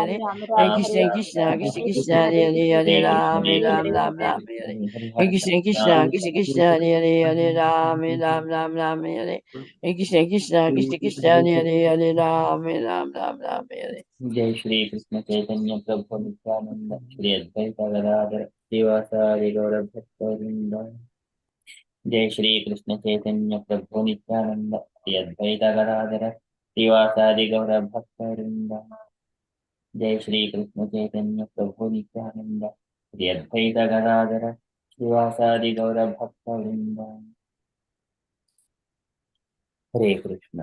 Hare Hare Krishna Krishna Krishna Krishna Hare Hare Hare Ram Ram Ram Ram Hare Hare Krishna Krishna Krishna Krishna Hare Hare Hare Ram Ram Ram Ram Hare Hare Krishna Krishna Krishna Krishna Hare Hare Hare Ram Ram Ram Ram Hare जय श्री कृष्ण चैतन्य प्रभु नित्यानंद श्री अद्वैत गदाधर श्रीवासादि गौर भक्तवृंद। जय श्री कृष्ण चैतन्य प्रभु नित्यानंद श्री अद्वैत गदाधर श्रीवासादि गौर भक्तवृंद। जय श्री कृष्ण चैतन्य प्रभु नित्यानंद श्री अद्वैत गदाधर श्रीवासादि गौर भक्तवृंद। हरे Krishna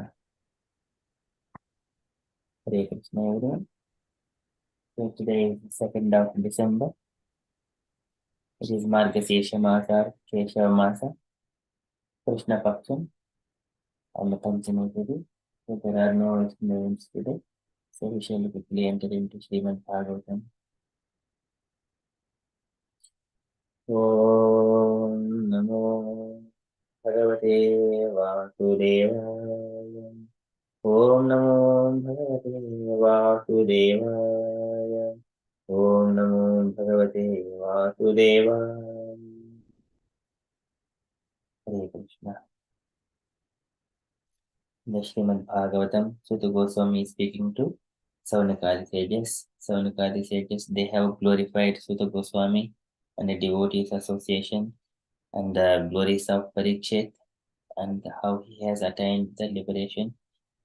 everyone. So today is the 2nd of December. It is Margasesha Masa, Keshava Masa, Krishna Paksham, and the Panchami Tithi. So there are no names today. So we shall quickly enter into Srimad Bhagavatam. Om Namo Bhagavate Vasudevaya. Om Namo Bhagavate Vasudevaya. Om Namo Bhagavate Vasudevaya. Hare Krishna. The Srimad Bhagavatam, Sutta Goswami is speaking to Saunakadi sages. Saunakadi sages, they have glorified Sutta Goswami and the devotees association and the glories of Parikshit and how he has attained the liberation.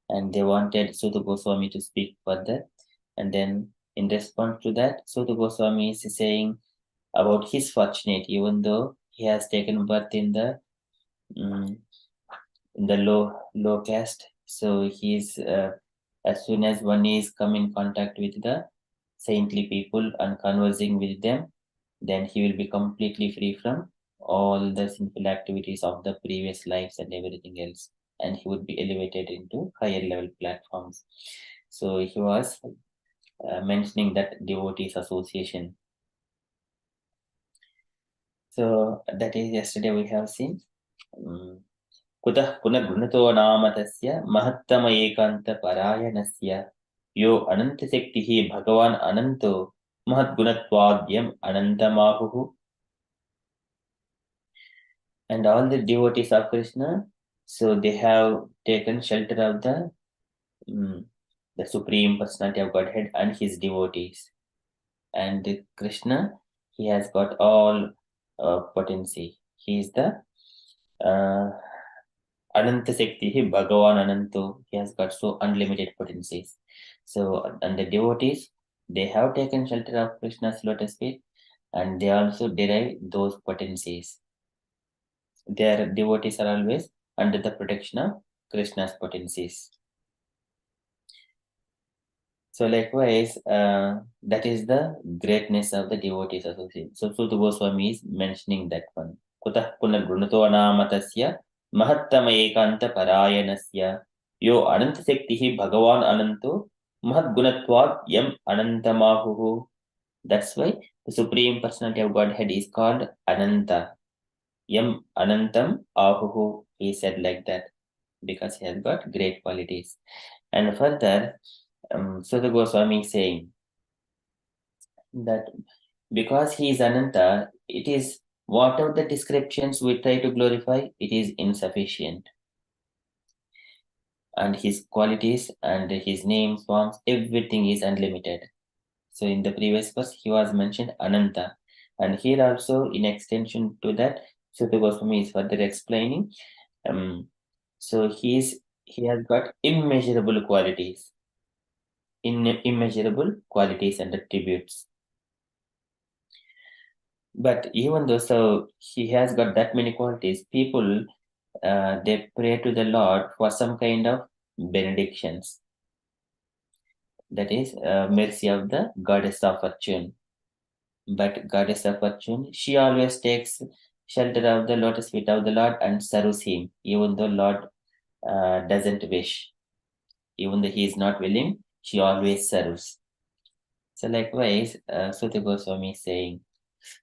And they wanted Sutta Goswami to speak further. And then in response to that, Sutta Goswami is saying about his fortunate, even though he has taken birth in the low caste. So he's as soon as one is come in contact with the saintly people and conversing with them, then he will be completely free from all the sinful activities of the previous lives and everything else, and he would be elevated into higher level platforms. So he was mentioning that devotees association. So that is yesterday we have seen. कुतः पुनर्गृणतो नाम तस्य महत्तम एकान्तपरायणस्य यो अनन्तशक्तिः भगवान् अनन्तो महद्गुणत्वाद्यम् अनन्तमाहुः. And all the devotees of Krishna, so they have taken shelter of the Supreme Personality of Godhead and his devotees. And Krishna, he has got all potency. He is the Ananta Shakti, Bhagavan Ananto, he has got so unlimited potencies. So, and the devotees, they have taken shelter of Krishna's lotus feet and they also derive those potencies. Their devotees are always under the protection of Krishna's potencies. So likewise, that is the greatness of the devotees association. So Sutta Goswami is mentioning that one. Kutah punargrunato anamatasya mahattama ekanta parayanasya yo ananta shaktihi bhagavan ananto mahadgunatvad yam anantamahuhu. That's why the Supreme Personality of Godhead is called Ananta. Yam anantam ahuhu. He said like that because he has got great qualities. And further, Sutta Goswami is saying that because he is Ananta, it is whatever the descriptions we try to glorify, it is insufficient. And his qualities and his names, forms, everything is unlimited. So in the previous verse, he was mentioned Ananta. And here also, in extension to that, Sutta Goswami is further explaining. So he has got immeasurable qualities. Immeasurable qualities and attributes. But even though so he has got that many qualities, people they pray to the Lord for some kind of benedictions. That is mercy of the goddess of fortune. But goddess of fortune, she always takes shelter of the lotus feet of the Lord and serves him, even though Lord doesn't wish. Even though he is not willing, she always serves. So likewise, Sutta Goswami is saying,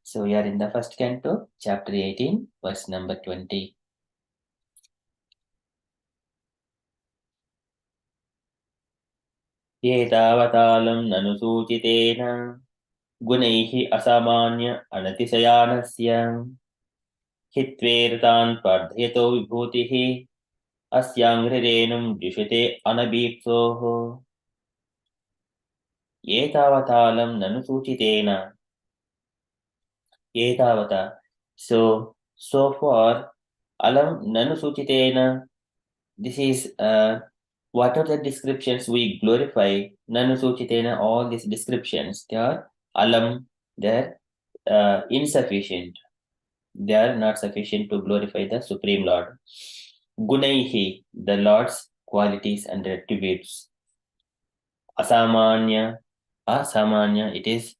so we are in the first canto, chapter 18, verse number 20. एतावतालं ननुसूचितेन गुणैः असामान्य अनतिशयानस्य हित्वेरतान् प्रार्थयतो विभूतिः अस्याङ्घ्रिरेणुं जुषते अनभीप्सोः एतावतालं ननुसूचितेन etavata. So far, alam nanu suchitena. This is what are the descriptions we glorify? Nanu suchitena. All these descriptions, they are alam. They're insufficient. They are not sufficient to glorify the Supreme Lord. Gunaihi, the Lord's qualities and attributes. Asamanya, asamanya. It is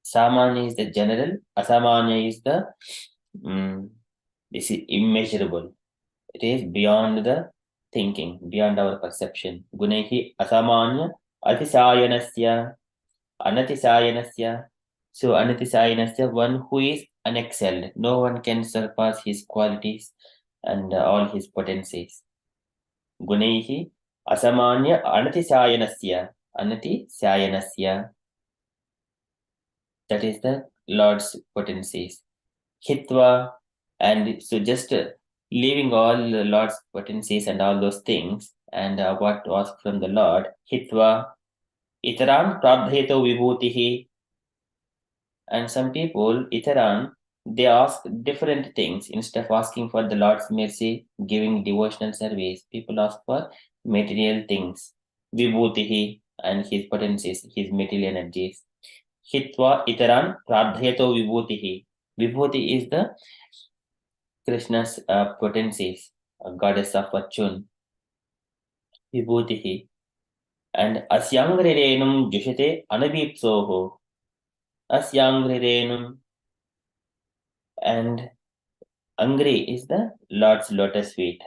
Samanya is the general, Asamanya is the this is immeasurable. It is beyond the thinking, beyond our perception. Gunehi Asamanya Atisayanasya Anatisayanasya. So Anatisayanasya, one who is unexcelled. No one can surpass his qualities and all his potencies. Gunehi Asamanya Anatisayanasya Anatisayanasya. That is the Lord's potencies. Hitva, and so just leaving all the Lord's potencies and all those things, and what was from the Lord, Hitva, Itaran Prabhayeto Vibhutihi. And some people, Itaran, they ask different things. Instead of asking for the Lord's mercy, giving devotional service, people ask for material things. Vibhutihi, and his potencies, his material energies. Hitva itaran pradhayato vibhutihi. Vibhuti is the Krishna's potencies, goddess of fortune. Vibhutihi. And asyangrirenum jushate anabhipsoho. Asyangrirenum. And Angri is the Lord's lotus feet.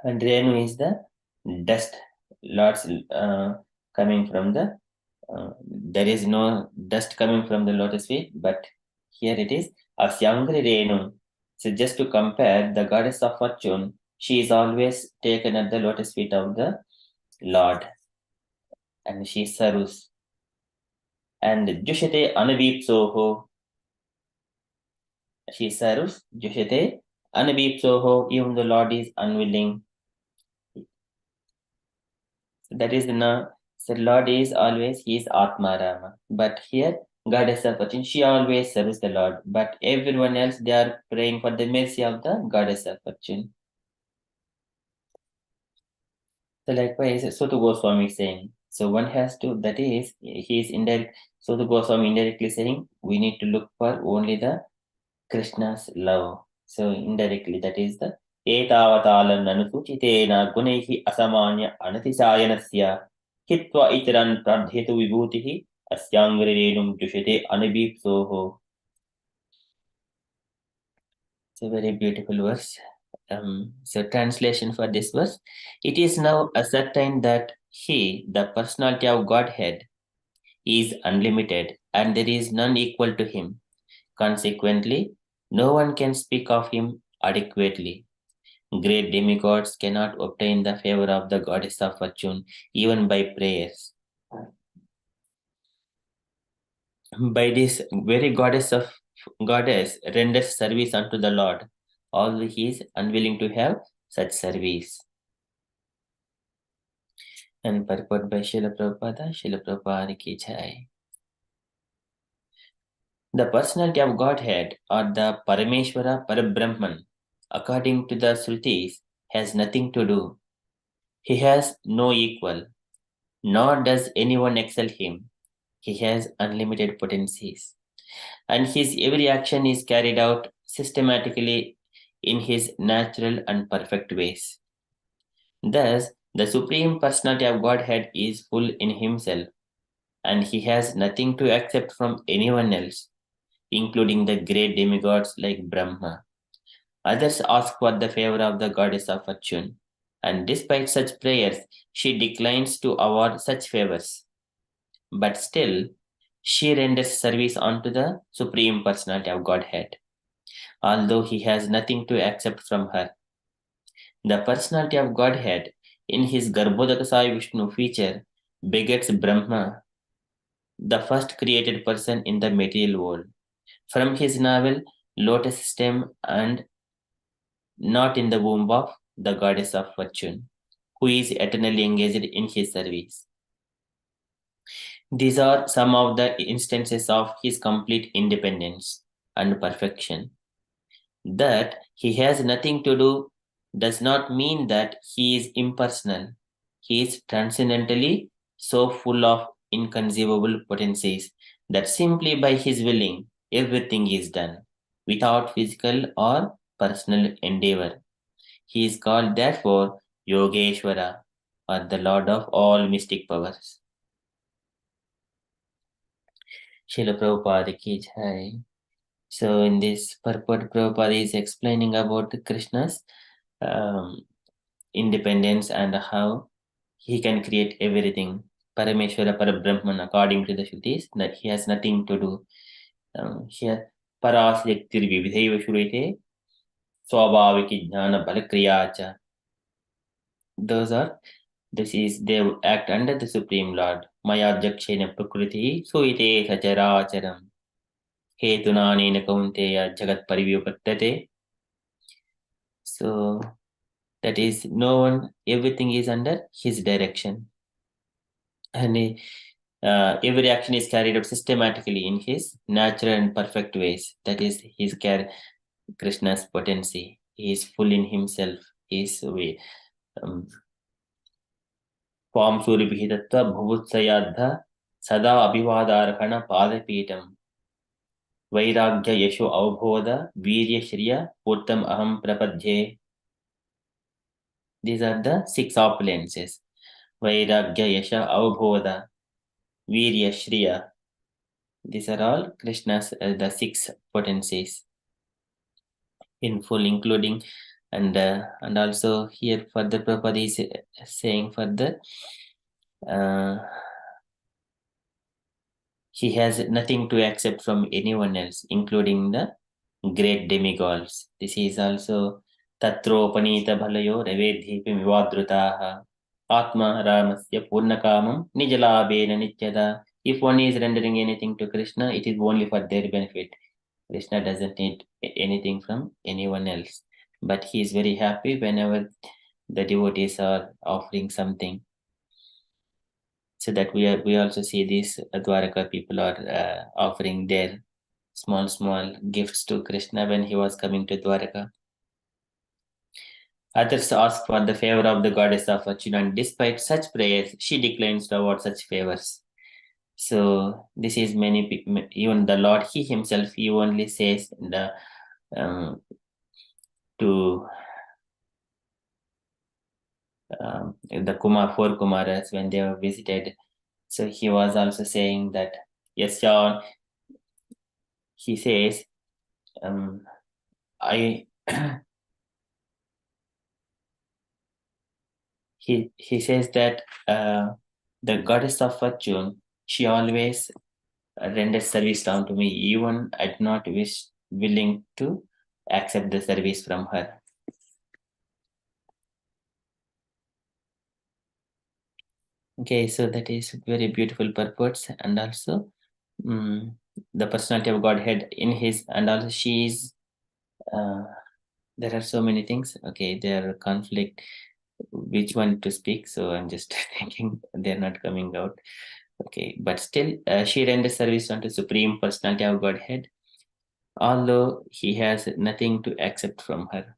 And Renu is the dust. Lord's coming from the there is no dust coming from the lotus feet, but here it is Asyangri Renu. So just to compare, the goddess of fortune, she is always taken at the lotus feet of the Lord, and she serves. And Jushate Anavipsoho, she serves. Jushate Anavipsoho, even the Lord is unwilling. That is so Lord is always, he is Atma Rama. But here, Goddess of Fortune, she always serves the Lord. But everyone else, they are praying for the mercy of the Goddess of Fortune. So likewise, Suta Goswami is saying, so one has to, that is, he is indirect, Suta Goswami indirectly saying, we need to look for only the Krishna's love. So indirectly, that is the Etavatalam Nanusuchitena Gunehi Asamanya Anatisayanasya Hitva Itaran Pradhetu Vibhutihi Asyangrenum Jushate Anabipsoho. It's a very beautiful verse. So translation for this verse, it is now ascertained that he, the personality of Godhead, is unlimited and there is none equal to him. Consequently, no one can speak of him adequately. Great demigods cannot obtain the favor of the goddess of fortune even by prayers. By this very goddess renders service unto the Lord, although he is unwilling to have such service. And purport by Srila Prabhupada ki jai. The personality of Godhead, or the Parameshwara Parabrahman, according to the Srutis, has nothing to do. He has no equal, nor does anyone excel him. He has unlimited potencies, and his every action is carried out systematically in his natural and perfect ways. Thus, the Supreme Personality of Godhead is full in himself, and he has nothing to accept from anyone else, including the great demigods like Brahma. Others ask for the favor of the goddess of fortune, and despite such prayers, she declines to award such favors. But still, she renders service unto the Supreme Personality of Godhead, although he has nothing to accept from her. The Personality of Godhead in his Garbhodakasaya Vishnu feature begets Brahma, the first created person in the material world. From his navel, lotus stem, and not in the womb of the goddess of fortune, who is eternally engaged in his service. These are some of the instances of his complete independence and perfection. That he has nothing to do does not mean that he is impersonal. He is transcendentally so full of inconceivable potencies that simply by his willing, everything is done without physical or personal endeavor. He is called, therefore, Yogeshwara, or the Lord of all mystic powers. Srila Prabhupada ki jai. So in this purport, Prabhupada is explaining about Krishna's independence and how he can create everything. Parameshwara Parabrahman, according to the Shrutis, that he has nothing to do. Here, Parasaktir Vividhaiva Shurite, Swabhaviki Jnana Balakriyacha. This is, they act under the Supreme Lord. Maya Jakshena Prakriti, Suite Sacharacharam. Hetunanena Kaunteya Jagat Parivyapattate. So that is, no one, everything is under his direction. And every action is carried out systematically in his natural and perfect ways. That is his Krishna's potency. He is full in himself. He is Pam Suribhidatva Bhuvutsayadha Sada Abhivadarkana Padapitam Vairagya Yesho Avbodha Virya Shriya Uttam Aham Prapadhye. These are the 6 opulences. Vairagya Yasha Avbodha Virya Shriya. These are all Krishna's the 6 potencies in full, including and also here further Prabhupada is saying further he has nothing to accept from anyone else, including the great demigods. This is also Tatropanita Bhalayo Revedhipi Vivadrutaha Atma Ramasya Purnakamam Nijalabena Nityada. If one is rendering anything to Krishna, it is only for their benefit. Krishna doesn't need anything from anyone else. But he is very happy whenever the devotees are offering something. So that we also see these Dwaraka people are offering their small gifts to Krishna when he was coming to Dwaraka. Others ask for the favor of the goddess of fortune, and despite such prayers, she declines to award such favors. So this is many people, even the Lord, he himself, he only says to the four Kumaras when they were visited. So he was also saying that, yes, John, he says, he says that the goddess of fortune, she always renders service down to me, even I do not willing to accept the service from her. Okay, so that is very beautiful purpose, and also the personality of Godhead in his, and also she is. There are so many things. Okay, there are conflict. Which one to speak? So I'm just thinking they're not coming out. Okay, but still, she renders service unto Supreme Personality of Godhead, although he has nothing to accept from her.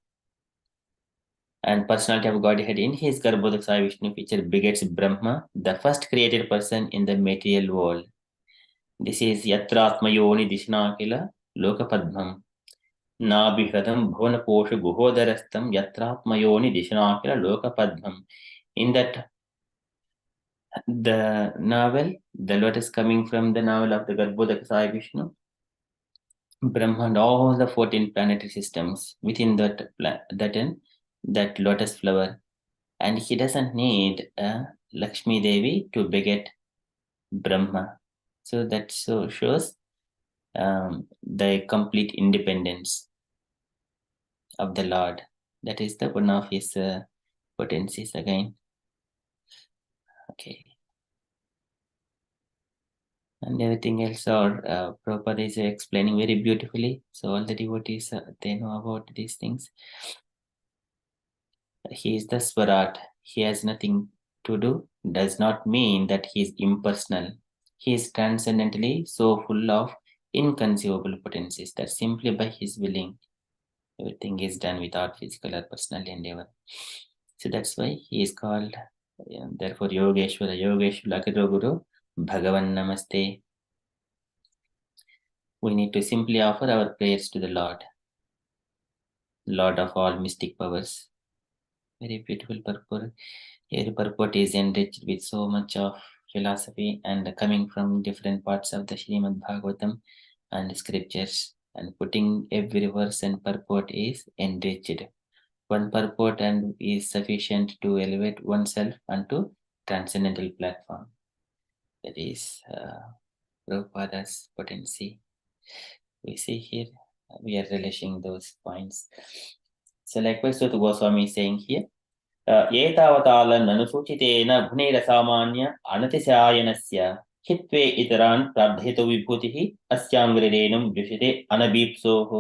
And Personality of Godhead in his Garbhodakasaya Vishnu feature begets Brahma, the first created person in the material world. This is Yatratma Yoni Dishnakila Lokapadmam Nabhihradam Bhuvanakosha Guhodarastam Yatratma Yoni Dishnakila Lokapadmam. In that the novel, the lotus coming from the novel of the Garbhodakasaya Vishnu, Brahma and all the 14 planetary systems within that lotus flower, and he doesn't need Lakshmi Devi to beget Brahma. So that shows the complete independence of the Lord. That is the one of his potencies again. Okay. And everything else, or Prabhupada is explaining very beautifully. So all the devotees, they know about these things. He is the Swarat. He has nothing to do. Does not mean that he is impersonal. He is transcendently so full of inconceivable potencies that simply by his willing, everything is done without physical or personal endeavor. So that's why he is called, therefore, Yogeshwara, Yogeshwara Akito Guru, Bhagavan Namaste. We need to simply offer our prayers to the Lord, Lord of all mystic powers. Very beautiful purport. Here, purport is enriched with so much of philosophy and coming from different parts of the Srimad Bhagavatam and scriptures, and putting every verse and purport is enriched. One purport and is sufficient to elevate oneself onto transcendental platform. That is Prabhupada's potency. We see here, we are relishing those points. So likewise, so the Goswami is saying here, एतावतालन् अनुसूचितेन गुणैरसामान्य अनतिशयायनस्य हित्वे इतरान् प्रार्थयितो विभूतिः अस्याङ्ग्रिरेणुं दृश्यते अनबीप्सोः.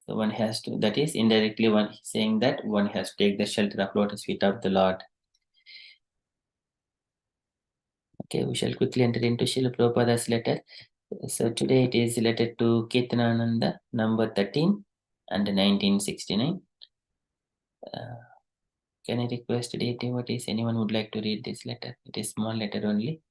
So one has to, that is indirectly one saying that one has to take the shelter of lotus feet of the Lord. Okay, we shall quickly enter into Srila Prabhupada's letter. So today it is letter to Ketanananda, number 13 and 1969. Can I request dear devotees, anyone would like to read this letter? It is small letter only.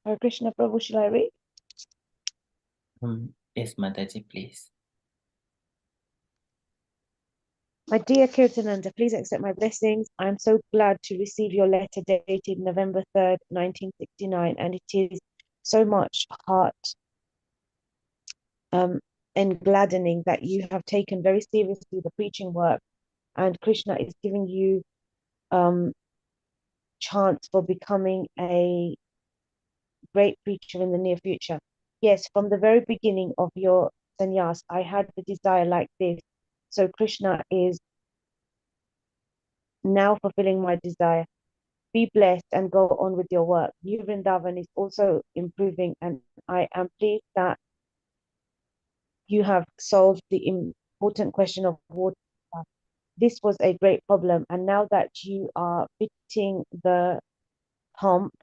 Hare Krishna Prabhu, shall I read? Yes, Mataji, please. My dear Kirtananda, please accept my blessings. I am so glad to receive your letter dated November 3rd, 1969, and it is so much heart and gladdening that you have taken very seriously the preaching work, and Krishna is giving you chance for becoming a great preacher in the near future. Yes, from the very beginning of your sannyas, I had the desire like this. So Krishna is now fulfilling my desire. Be blessed and go on with your work. New Vrindavan is also improving, and I am pleased that you have solved the important question of water. This was a great problem, and now that you are fitting the pump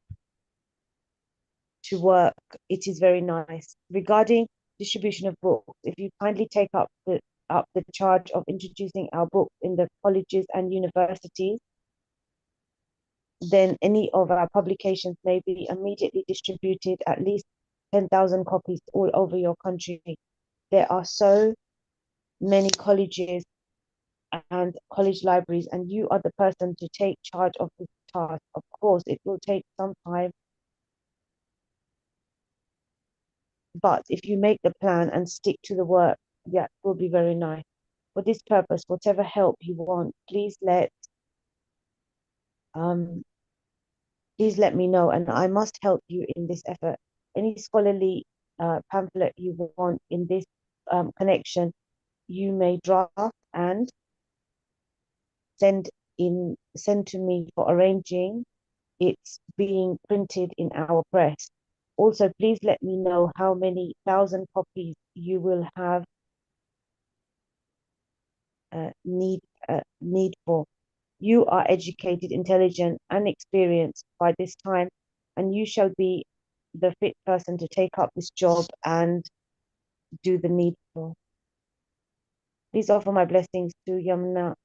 to work, it is very nice. Regarding distribution of books, if you kindly take up the charge of introducing our books in the colleges and universities, then any of our publications may be immediately distributed, at least 10,000 copies all over your country. There are so many colleges and college libraries, and you are the person to take charge of this task. Of course, it will take some time, but if you make the plan and stick to the work, that will be very nice. For this purpose, whatever help you want, please let me know, and I must help you in this effort. Any scholarly pamphlet you want in this connection, you may draft and send to me for arranging it's being printed in our press. Also, please let me know how many thousand copies you will have need for. You are educated, intelligent, and experienced by this time, and you shall be the fit person to take up this job and do the needful. Please offer my blessings to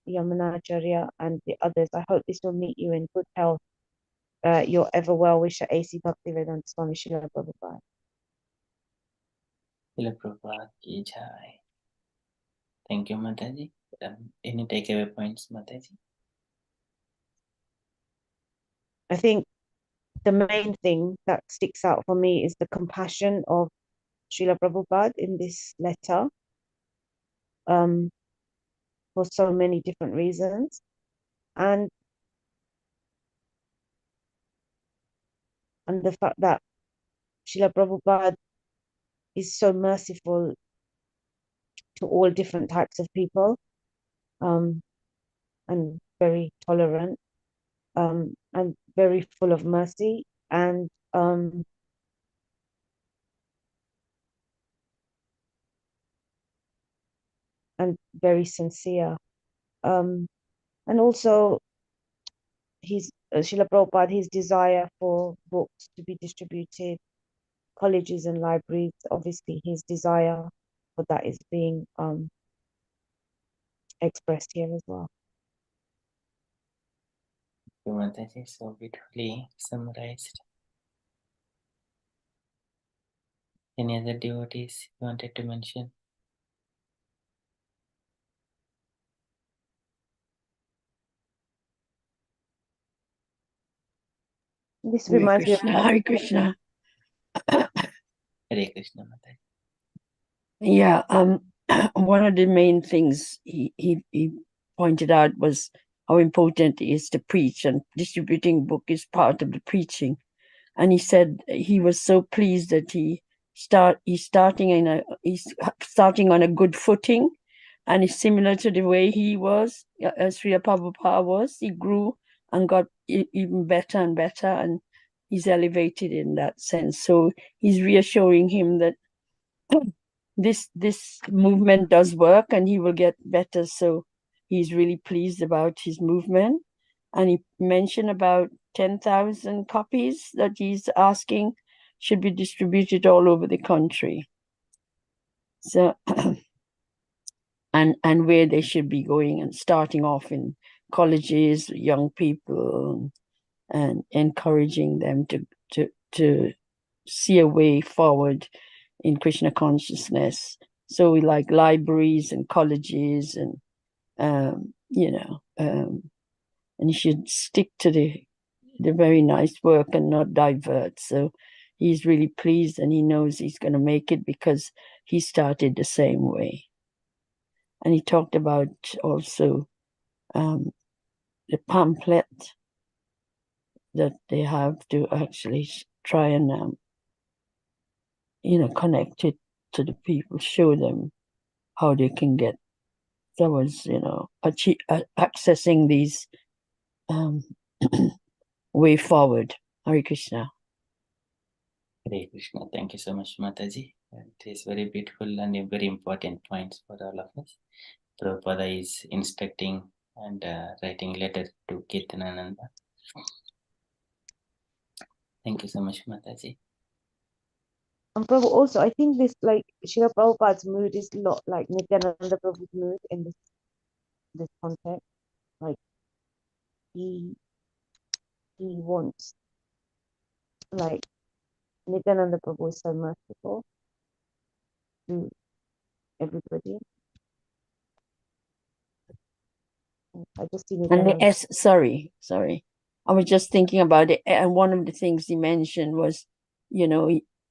Yamunacharya and the others. I hope this will meet you in good health. Your ever well wisher, A.C. Bhaktivedanta Swami Srila Prabhupada. Srila Prabhupada ki jai. Thank you, Mataji. Any takeaway points, Mataji? I think the main thing that sticks out for me is the compassion of Srila Prabhupada in this letter, for so many different reasons. And the fact that Srila Prabhupada is so merciful to all different types of people, and very tolerant, and very full of mercy, and very sincere. And also Srila Prabhupada, his desire for books to be distributed, colleges and libraries, obviously his desire for that is being expressed here as well. Mataji, so beautifully summarized. Any other devotees you wanted to mention? This Hare reminds me of Krishna, Hare Krishna. Hare Krishna, Mataji. Yeah, one of the main things he pointed out was how important it is to preach, and distributing book is part of the preaching. And he said he was so pleased that he's starting on a good footing, and it's similar to the way he was, as Srila Prabhupada was. He grew and got even better and better, and he's elevated in that sense. So he's reassuring him that this movement does work and he will get better. So he's really pleased about his movement. And he mentioned about 10,000 copies that he's asking should be distributed all over the country. So and where they should be going, and starting off in colleges, young people, and encouraging them to see a way forward in Krishna consciousness. So we like libraries and colleges, and and you should stick to the very nice work and not divert. So he's really pleased, and he knows he's going to make it because he started the same way. And he talked about also the pamphlet that they have to actually try and connect it to the people, show them how they can get towards accessing these way forward. Hare Krishna. Hare Krishna. Thank you so much, Mataji. It is very beautiful and a very important points for all of us. Prabhupada is instructing and writing letter to Kirtanananda. Thank you so much, Mataji. And Prabhu, also, I think this, like, Srila Prabhupada's mood is a lot like Nityananda Prabhu's mood in this context. Like, he wants, like, Nityananda Prabhu is so merciful to everybody. I just see And Nityananda. the S, sorry. I was just thinking about it. And one of the things he mentioned was,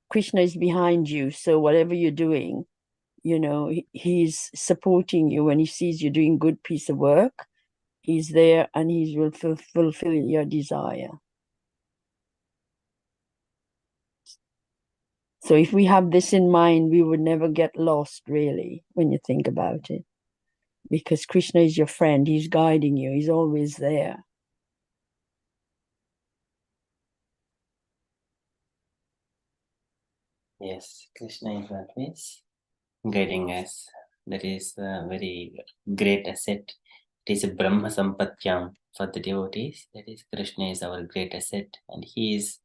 Krishna is behind you. So whatever you're doing, he's supporting you. When he sees you doing good piece of work, he's there and he will fulfill your desire. So if we have this in mind, we would never get lost, really, when you think about it. Because Krishna is your friend. He's guiding you. He's always there. Yes, Krishna is always guiding us. That is a very great asset. It is a Brahma Sampatyam for the devotees. That is, Krishna is our great asset, and he is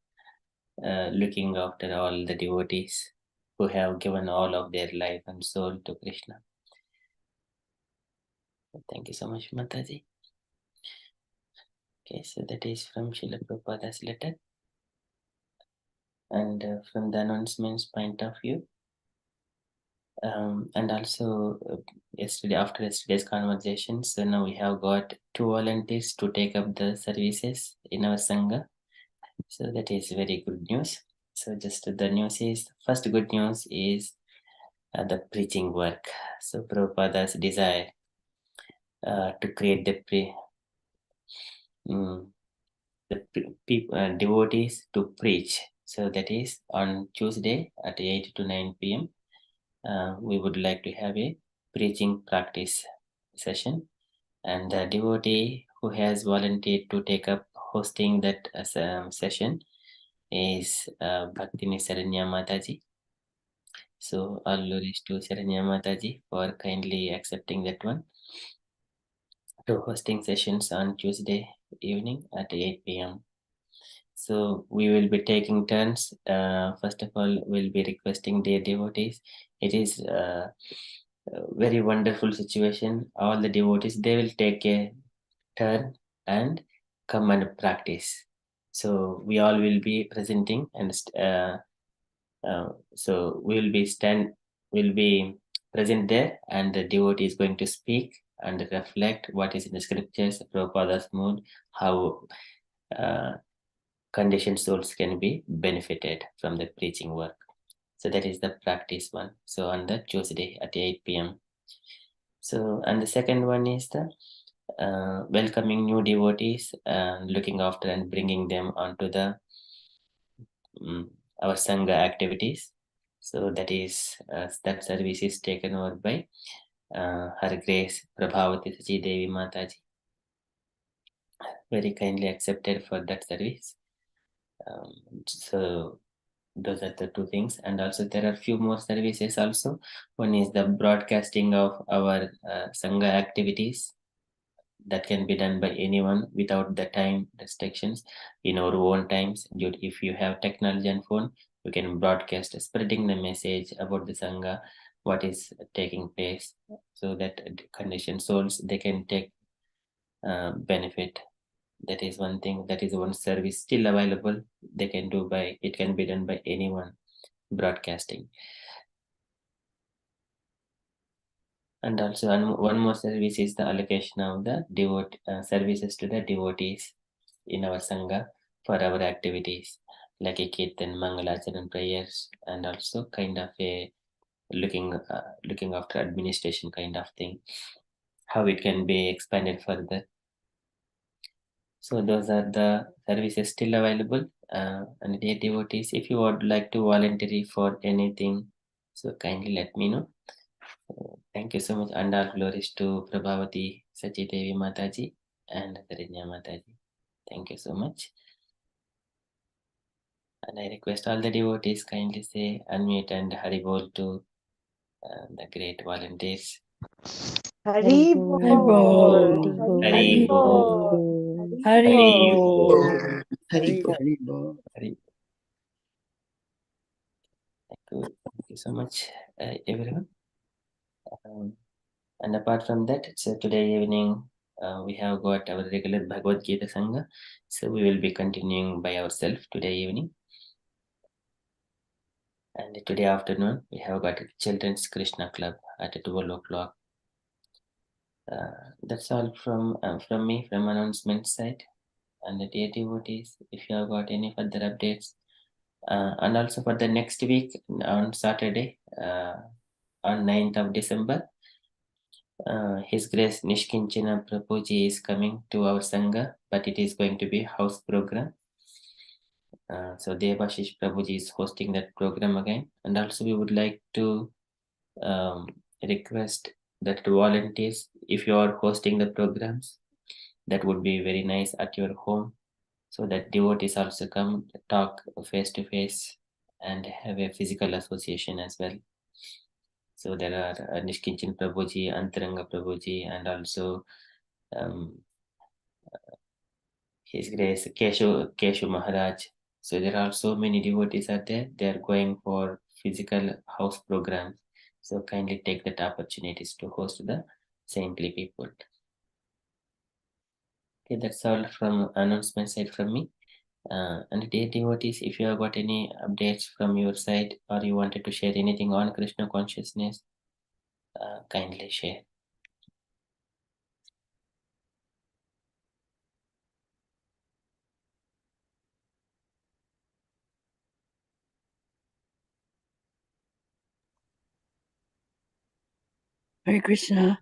looking after all the devotees who have given all of their life and soul to Krishna. Thank you so much, Mataji. Okay, so that is from Srila Prabhupada's letter. And from the announcements point of view, and also after yesterday's conversation, so now we have got 2 volunteers to take up the services in our Sangha. So that is very good news. So just the news is, first good news is the preaching work. So Prabhupada's desire to create the devotees to preach. So that is on Tuesday at 8 to 9 p.m. We would like to have a preaching practice session, and the devotee who has volunteered to take up hosting that session is Bhaktini Saranya Mataji. So all glories to Saranya Mataji for kindly accepting that one. To hosting sessions on Tuesday evening at 8 p.m. So we will be taking turns. First of all, we'll be requesting dear devotees. It is a very wonderful situation. All the devotees, they will take a turn and come and practice. So we all will be presenting, and so we'll be present there, and the devotee is going to speak and reflect what is in the scriptures, Prabhupada's mood, how conditioned souls can be benefited from the preaching work. So that is the practice one. So on the Tuesday at 8 p.m. So, and the second one is the welcoming new devotees and looking after and bringing them onto the our Sangha activities. So that is that service is taken over by Her Grace Prabhavati Sachi Devi Mataji. Very kindly accepted for that service. So those are the two things, and also there are few more services also. One is the broadcasting of our Sangha activities that can be done by anyone without the time restrictions in our own times. If you have technology and phone, you can broadcast, spreading the message about the Sangha, what is taking place, so that conditioned souls, they can take benefit. That is one thing, that is one service still available. They can do by, it can be done by anyone, broadcasting. And also one more service is the allocation of the services to the devotees in our Sangha for our activities, like a Kirtan, Mangalacharan prayers, and also kind of a looking after administration kind of thing, how it can be expanded further. So those are the services still available. And dear devotees, if you would like to volunteer for anything, so kindly let me know. Thank you so much, and all glories to Prabhavati Sachi Devi Mataji and Saranya Mataji. Thank you so much. And I request all the devotees kindly say unmute and Haribol to the great volunteers. Hari Bol. Hari Bol. Hari Bol. Hari Hari. Thank you so much, everyone. And apart from that, so today evening we have got our regular Bhagavad Gita Sangha. So we will be continuing by ourselves today evening. And today afternoon we have got Children's Krishna Club at 12 o'clock. That's all from me, from announcement side. And the dear devotees, if you have got any further updates, and also for the next week on Saturday, on 9th of December, His Grace Nishkinchana Prabhuji is coming to our Sangha, but it is going to be house program. So Devashish Prabhuji is hosting that program again. And also we would like to request that volunteers, if you are hosting the programs, that would be very nice at your home, so that devotees also come talk face to face and have a physical association as well. So there are Nishkinchan Prabhuji, Antaranga Prabhuji, and also His Grace Keshu Maharaj. So there are so many devotees are there. They are going for physical house programs. So kindly take that opportunities to host the saintly people. Okay, that's all from announcement side from me. And dear devotees, if you have got any updates from your side, or you wanted to share anything on Krishna consciousness, kindly share. Hare Krishna.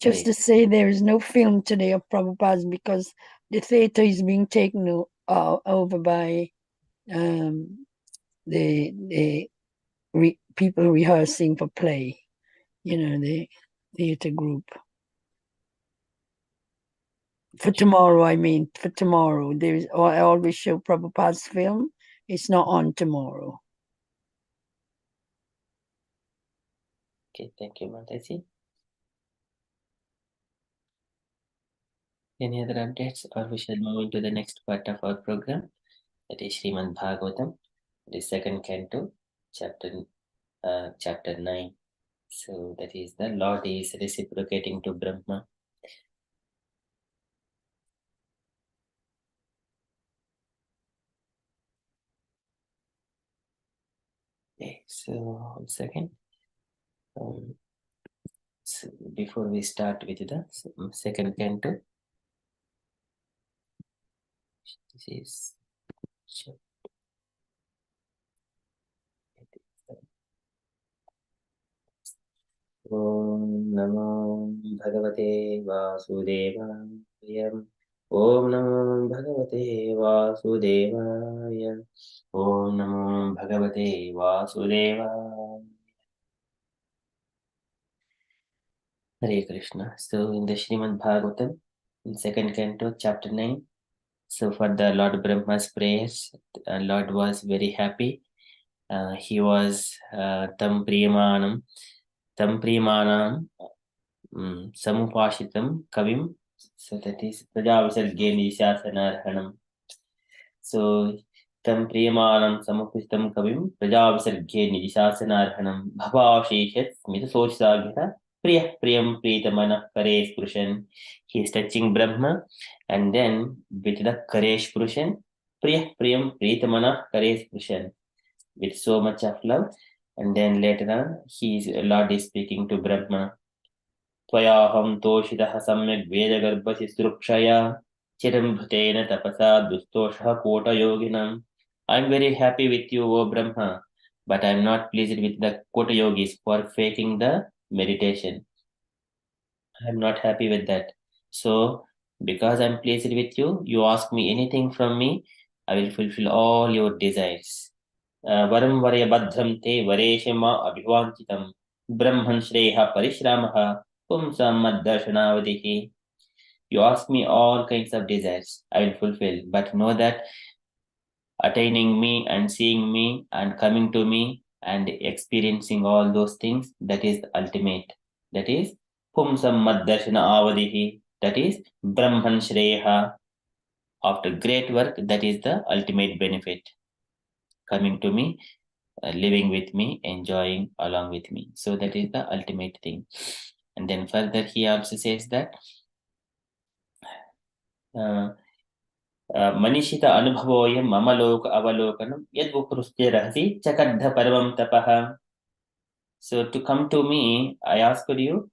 Just to say, there is no film today of Prabhupada's because the theater is being taken over by people rehearsing for play, the theater group. For tomorrow, I always show Prabhupada's film. It's not on tomorrow. Okay, thank you, Mataji. Any other updates, or we shall move into the next part of our program? That is Srimad Bhagavatam, the second canto, chapter 9. So that is the Lord is reciprocating to Brahma. Okay, so 1 second. So before we start with the second canto, this is Om Namo Bhagavate Vasudevaya. Om Namo Bhagavate Vasudevaya. Om Namo Bhagavate Vasudevaya. Hare Krishna. So in the Srimad Bhagavatam, in second canto, chapter 9, so for the Lord Brahma's prayers, Lord was very happy. He was tam priyamanam samupashitam kavim. So that is prajavisarge nishasanarhanam. So tam priyamanam samupashitam kavim prajavisarge nishasanarhanam bhavasheshat smita sochsagita priya priyam pritamana karesh purushan. He is touching Brahma, and then with the karesh purushan, priya priyam pritamana karesh purushan, with so much of love. And then later on, Lord is speaking to Brahma. त्वयाहं तोषितः सम्यग् वेदगर्भशिश्रुक्षया चिरं भृतेन tapasa दुस्तोषः कोटयोगिनम्. I'm very happy with you, O Brahma, but I'm not pleased with the Kota yogis for faking the meditation. I'm not happy with that. So, because I'm pleased with you, you ask me anything from me, I will fulfill all your desires. Varam varya badhram te vareshama abhivanchitam brahman shreha parishramah pumsam maddarshanavadihi. You ask me all kinds of desires, I will fulfill, but know that attaining me and seeing me and coming to me and experiencing all those things, that is the ultimate. That is pumsam maddarshana avadihi. That is brahman shreha. After great work, that is the ultimate benefit. Coming to me, living with me, enjoying along with me. So that is the ultimate thing. And then further he also says that Manishita anubhavoyam mama loka avalokanam yad ukrustya rahasi chakadha paravam tapaha. So to come to me, I ask you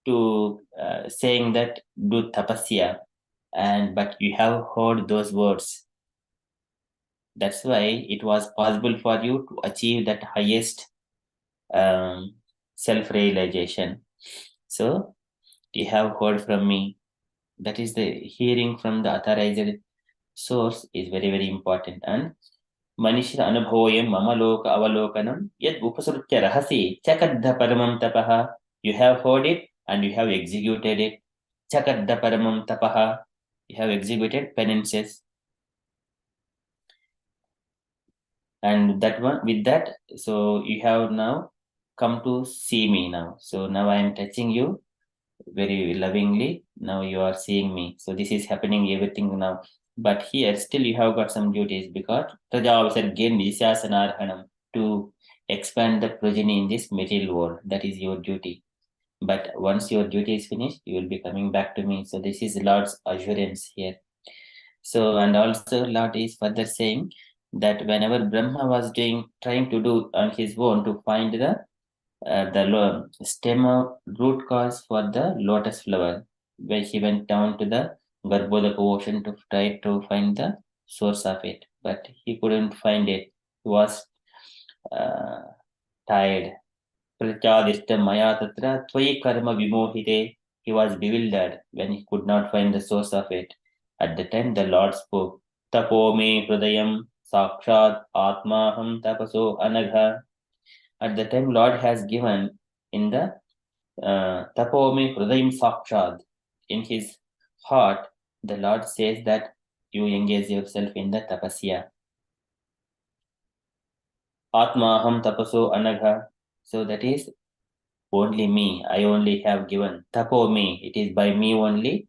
to saying that do tapasya, but you have heard those words. That's why it was possible for you to achieve that highest self-realization. So you have heard from me. That is the hearing from the authorized source is very, very important. And Manishita anubhoyam mama loka avalokanam yad upasrutya rahasi chakadha paramam tapaha. You have heard it and you have executed it. Chakadha paramam tapaha. You have executed penances. And that one, with that, so you have now come to see me now. So now I am touching you very lovingly. Now you are seeing me. So this is happening everything now. But here still you have got some duties, because Praja said gain Nisyasanarhanam, to expand the progeny in this material world. That is your duty. But once your duty is finished, you will be coming back to me. So this is Lord's assurance here. So, and also Lord is further saying that whenever Brahma was trying to do on his own to find the stem of root cause for the lotus flower, where he went down to the Garbhodaka ocean to try to find the source of it, but he couldn't find it. He was tired. Maya tatra tvayi karma vimohite. He was bewildered when he could not find the source of it. At the time, the Lord spoke. Tapo me hridayam sakshat atmaham tapaso anagha. At the time Lord has given in the tapomi hrudayam sakshat, in his heart, the Lord says that you engage yourself in the tapasya. Atmaham tapaso anagha. So that is only me. I only have given. Tapo me. It is by me only.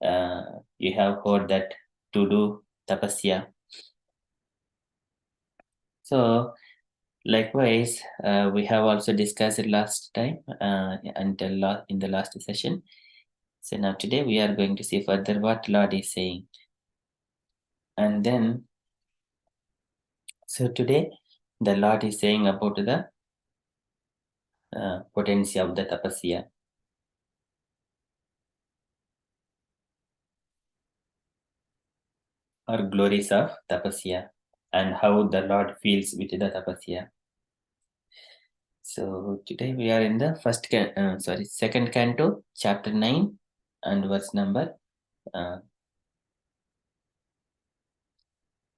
You have heard that to do tapasya. So likewise, we have also discussed it last time in the last session. So now today we are going to see further what Lord is saying. And then, so today the Lord is saying about the potency of the tapasya. Or glories of tapasya and how the Lord feels with the tapasya. So today we are in the second canto, chapter 9 and verse number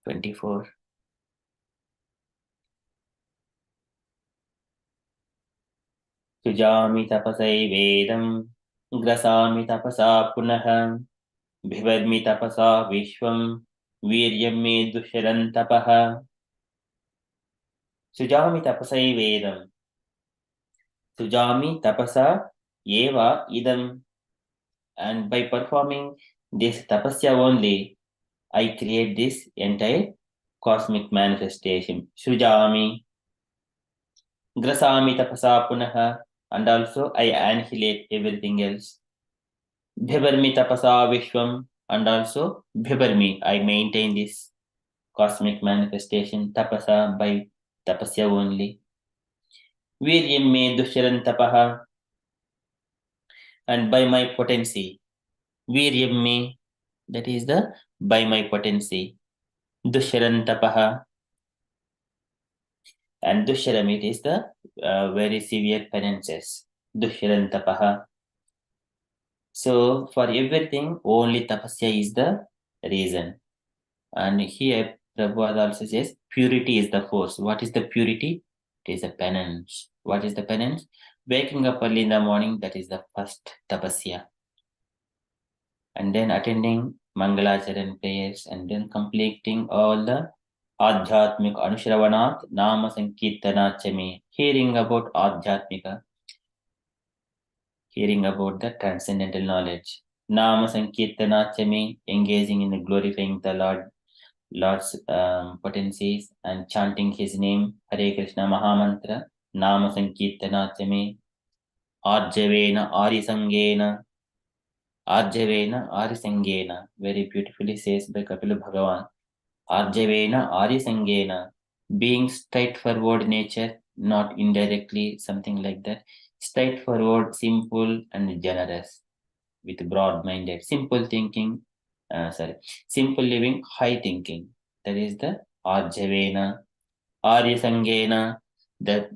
24. Sujami tapasai vedam grasami tapasa punah bhivadmi tapasa vishwam viryam me dusharan tapaha. Sujami tapasai vedam. Sujami tapasa eva idam. And by performing this tapasya only, I create this entire cosmic manifestation. Sujami, grasami tapasa punaha, and also I annihilate everything else. Bhibarmi tapasa vishwam, and also bhibarmi, I maintain this cosmic manifestation tapasa by tapasya only. Viryam me dusharan tapaha, and by my potency. Viryam me, that is the by my potency. Dusharan tapaha, and Dusharam, it is the very severe penances. Dusharan tapaha. So for everything, only tapasya is the reason. And here Prabhupada also says purity is the force. What is the purity? It is the penance. What is the penance? Waking up early in the morning, that is the first tapasya. And then attending Mangalacharan prayers, and then completing all the Adhyatmika Anushravanat Nama Sankirtanachami, hearing about Adhyatmika, hearing about the transcendental knowledge. Nama Sankirtanachami, engaging in glorifying the Lord's potencies and chanting his name, Hare Krishna Mahamantra, Nama Sankirtanachami, Arjavena Arisangena, Arjavena Arisangena, very beautifully says by Kapila Bhagavan. Arjavena Arisangena, being straightforward nature, not indirectly, something like that. Straightforward, simple, and generous, with broad-minded, simple thinking, simple living, high thinking. That is the Arjavena. Arisangena, the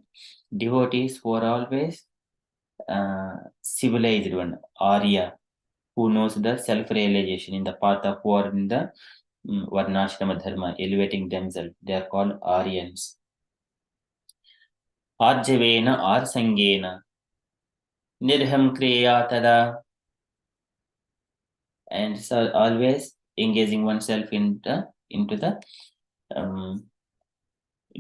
devotees who are always civilized one, Arya, who knows the self-realization in the path of who are in the Varnashrama Dharma, elevating themselves. They are called Aryans. Arjavena Arsangena Nirham Kriya Tada. And so always engaging oneself into the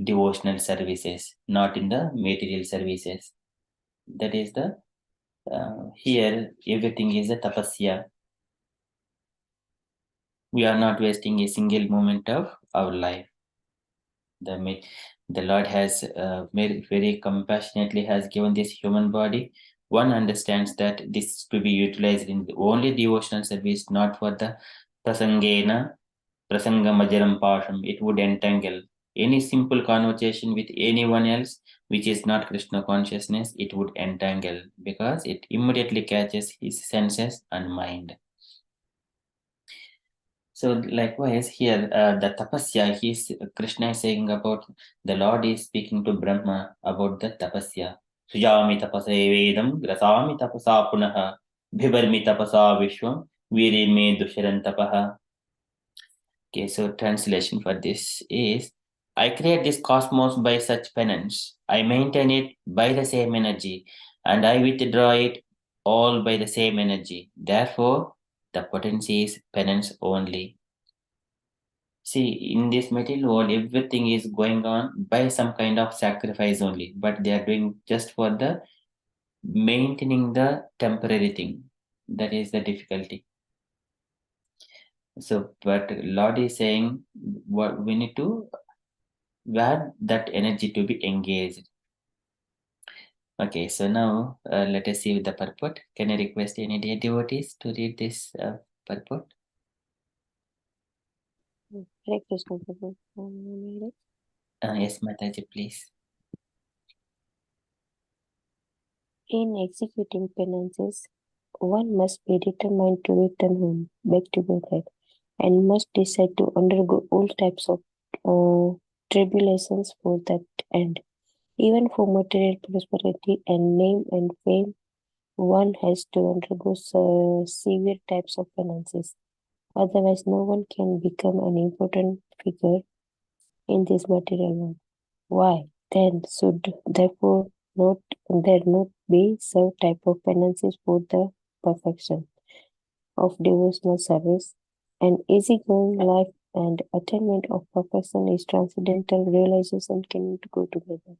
devotional services, not in the material services. That is the here everything is a tapasya. We are not wasting a single moment of our life. The Lord has very compassionately has given this human body. One understands that this is to be utilized in only devotional service, not for the prasangena, prasangamajaram pasham. It would entangle any simple conversation with anyone else which is not Krishna consciousness. It would entangle because it immediately catches his senses and mind. So likewise here, the tapasya, Krishna is saying about, the Lord is speaking to Brahma about the tapasya. Sujami tapasa vedam, grasami tapasa punaha, bhibarmi tapasa vishwam, virime dusharan tapaha. Okay, so translation for this is, I create this cosmos by such penance. I maintain it by the same energy, and I withdraw it all by the same energy. Therefore, the potency is penance only. See, in this material world, everything is going on by some kind of sacrifice only, but they are doing just for the maintaining the temporary thing. That is the difficulty. So, but Lord is saying what we need to where that energy to be engaged. Okay, so now let us see the purport. Can I request any dear devotees to read this purport? Hare Krishna Prabhu. Yes, Mataji, please. In executing penances, one must be determined to return home, back to Godhead, and must decide to undergo all types of tribulations for that end. Even for material prosperity and name and fame, one has to undergo severe types of penances. Otherwise, no one can become an important figure in this material world. Why, then, should therefore there not be some type of penances for the perfection of devotional service? An easygoing life and attainment of perfection is transcendental realization cannot go together.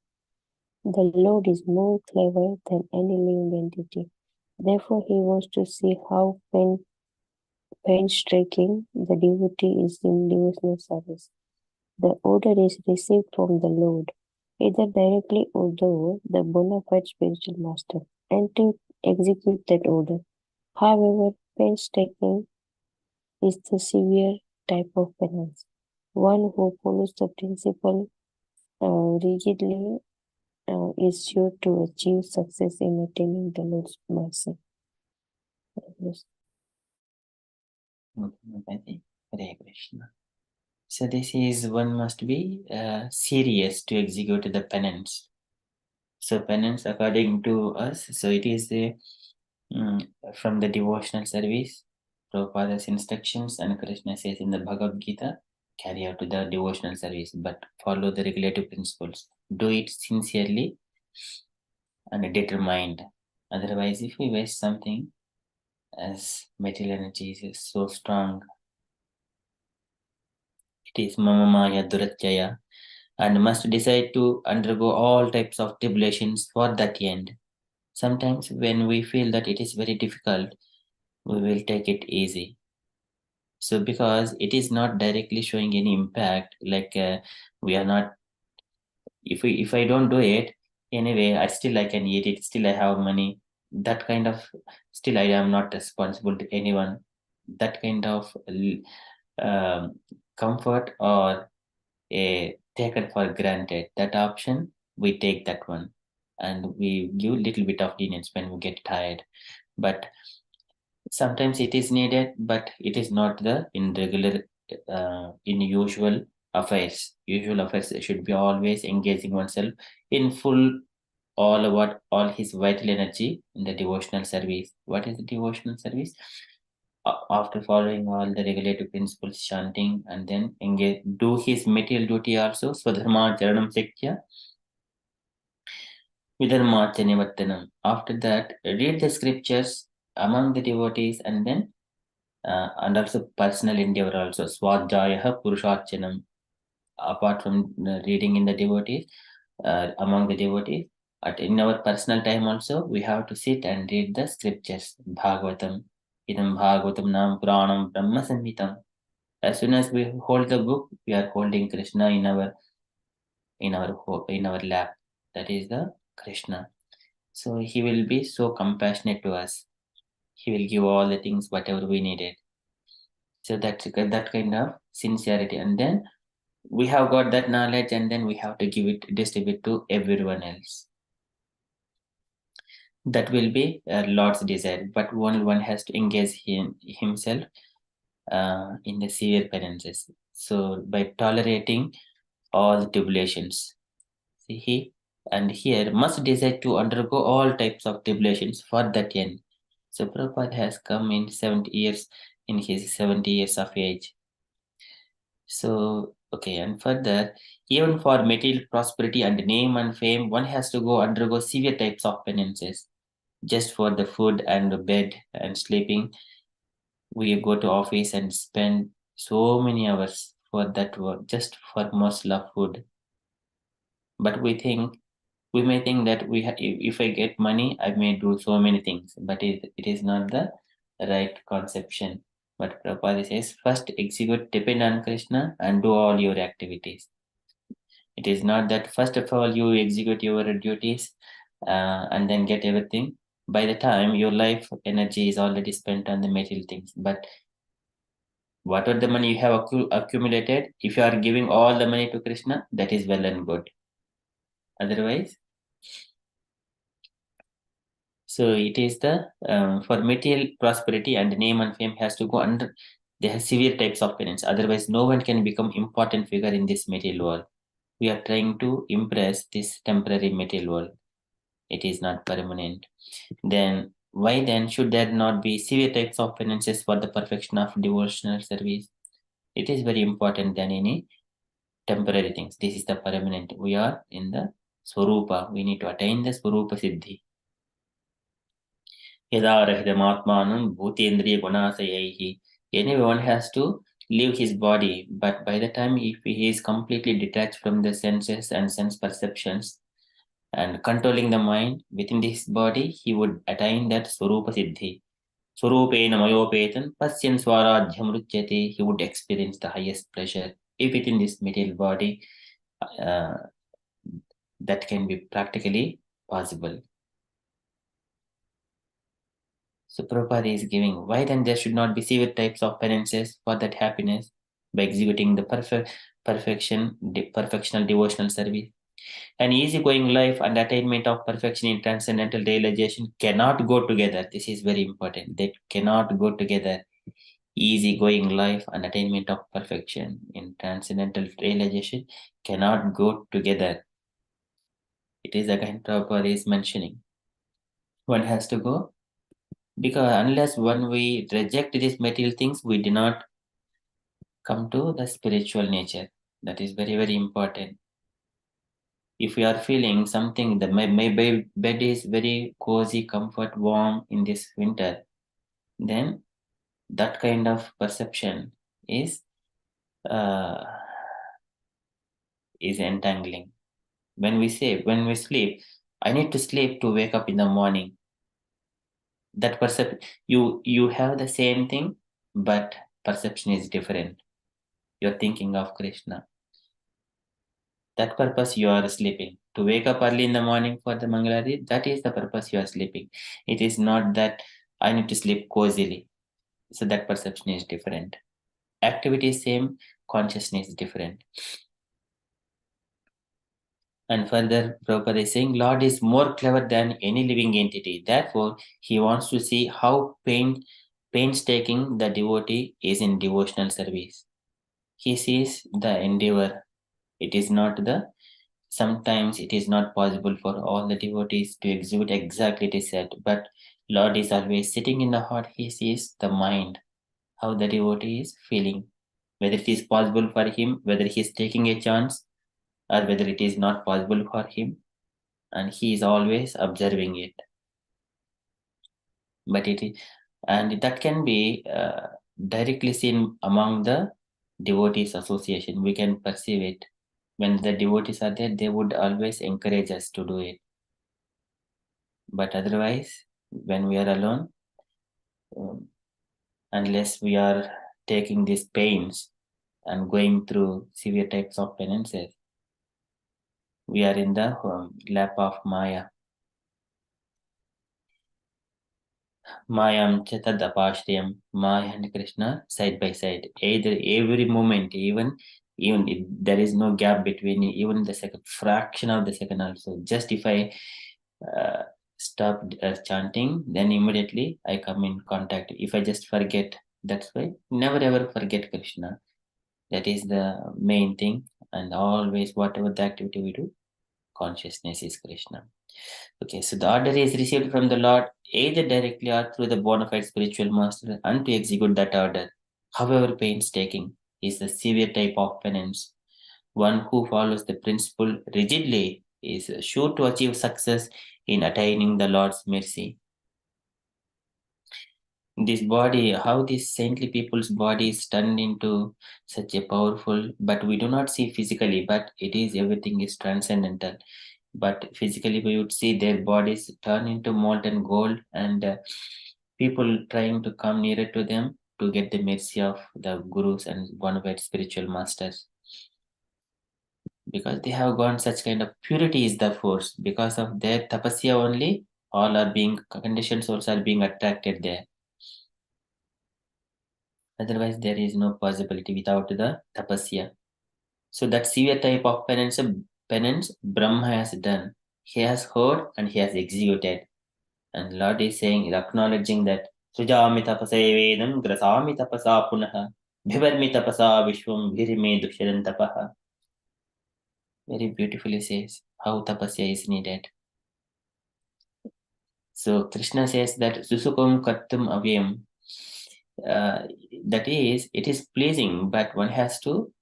The Lord is more clever than any living entity. Therefore, he wants to see how painstaking the devotee is in devotional service. The order is received from the Lord, either directly or through the bona fide spiritual master, and to execute that order. However, painstaking is the severe type of penance. One who follows the principle rigidly is sure to achieve success in attaining the Lord's mercy. Yes. Hare Krishna. So this is one must be serious to execute the penance. So penance, according to us, so it is from the devotional service, Prabhupada's instructions, and Krishna says in the Bhagavad Gita, carry out to the devotional service, but follow the regulative principles. Do it sincerely and determined. Otherwise, if we waste something, as material energy is so strong, it is mama maya duratjaya, and must decide to undergo all types of tribulations for that end. Sometimes when we feel that it is very difficult, we will take it easy. So because it is not directly showing any impact, like we are not, if I don't do it anyway, I can eat it, still I have money, that kind of, still I am not responsible to anyone, that kind of comfort or a taken for granted, that option, we take that one, and we give little bit of lenience when we get tired. But sometimes it is needed, but it is not the in regular in usual affairs. Usual affairs should be always engaging oneself in full, all his vital energy in the devotional service. What is the devotional service? After following all the regulative principles, chanting, and then engage, do his material duty also. Swadharma charanam sekhya vidharma chanivattanam. After that, read the scriptures among the devotees, and also personal endeavor also. Swadhyaya purusharchanam. Apart from reading in the devotees, among the devotees, in our personal time also, we have to sit and read the scriptures. Bhagavatam, idam Bhagavatam nam Puranam Brahma Samhitam. As soon as we hold the book, we are holding Krishna in our lap. That is the Krishna. So he will be so compassionate to us. He will give all the things whatever we needed. So that's that kind of sincerity, and then we have got that knowledge, and then we have to distribute to everyone else. That will be Lord's desire, but only one has to engage himself in the severe penances. So by tolerating all the tribulations, see here must decide to undergo all types of tribulations for that end. So Prabhupada has come in 70 years, in his 70 years of age. So, okay, and further, even for material prosperity and name and fame, one has to undergo severe types of penances. Just for the food and bed and sleeping, we go to office and spend so many hours for that work, just for morsel of food. But we may think that if I get money, I may do so many things, but it is not the right conception. But Prabhupada says, first execute, depend on Krishna and do all your activities. It is not that first of all you execute your duties and then get everything. By the time your life energy is already spent on the material things. But whatever the money you have accumulated, if you are giving all the money to Krishna, that is well and good. Otherwise, so it is the for material prosperity and name and fame has to go under. They have severe types of penance. Otherwise, no one can become important figure in this material world. We are trying to impress this temporary material world. It is not permanent. Then why then should there not be severe types of penances for the perfection of devotional service? It is very important than any temporary things. This is the permanent. We are in the Swarupa. We need to attain the Swarupa Siddhi. Yadarahidamaatmanam bhutendriya gunasayaihi. Anyone has to leave his body, but by the time if he is completely detached from the senses and sense perceptions and controlling the mind within this body, he would attain that Swarupa Siddhi. Swarupena mayopetan pasyan swaradhyam ruchyate. He would experience the highest pleasure if within this material body uh, that can be practically possible. So Prabhupada is giving why then there should not be severe types of penances for that happiness by executing the perfectional devotional service. An easygoing life and attainment of perfection in transcendental realization cannot go together. This is very important. They cannot go together. Easygoing life and attainment of perfection in transcendental realization cannot go together. It is again Prabhupada is mentioning. One has to go because unless when we reject these material things, we do not come to the spiritual nature. That is very, very important. If we are feeling something, my bed is very cozy, comfort, warm in this winter, then that kind of perception is uh, entangling. When we sleep, I need to sleep to wake up in the morning. That perception, you have the same thing, but perception is different. You're thinking of Krishna. That purpose you are sleeping. To wake up early in the morning for the Mangalari, that is the purpose you are sleeping. It is not that I need to sleep cozily. So that perception is different. Activity is same, consciousness is different. And further, Prabhupada is saying, Lord is more clever than any living entity. Therefore, he wants to see how painstaking the devotee is in devotional service. He sees the endeavor. It is not the Sometimes it is not possible for all the devotees to execute exactly it is said, but Lord is always sitting in the heart. He sees the mind, how the devotee is feeling, whether it is possible for him, whether he is taking a chance, or whether it is not possible for him, and he is always observing it. But and that can be directly seen among the devotees association. We can perceive it. When the devotees are there, they would always encourage us to do it. But otherwise, when we are alone, unless we are taking these pains and going through severe types of penances, we are in the lap of Maya. Mayam Chatadapashriyam, Maya and Krishna side by side. Either every moment, even if there is no gap between even the second fraction of the second also. Just if I uh, stop chanting, then immediately I come in contact. If I just forget, that's why never ever forget Krishna. That is the main thing. And always, whatever the activity we do, consciousness is Krishna. Okay, so the order is received from the Lord either directly or through the bona fide spiritual master and to execute that order, however painstaking, is the severe type of penance. One who follows the principle rigidly is sure to achieve success in attaining the Lord's mercy. This body, how these saintly people's bodies turned into such a powerful, but we do not see physically, but it is everything is transcendental. But physically, we would see their bodies turn into molten gold, and people trying to come nearer to them to get the mercy of the gurus and one of their spiritual masters. Because they have gone such kind of purity is the force. Because of their tapasya only, all are being conditioned souls are being attracted there. Otherwise, there is no possibility without the tapasya. So that severe type of penance Brahma has done. He has heard and he has executed. And Lord is saying, acknowledging that Sujami tapasa vedam grasami tapasa punaha bhivarmi tapasa vishwam bhirime dukshadan tapaha. Very beautifully says how tapasya is needed. So Krishna says that Susukum Kartum Avyam. That is, it is pleasing, but one has to,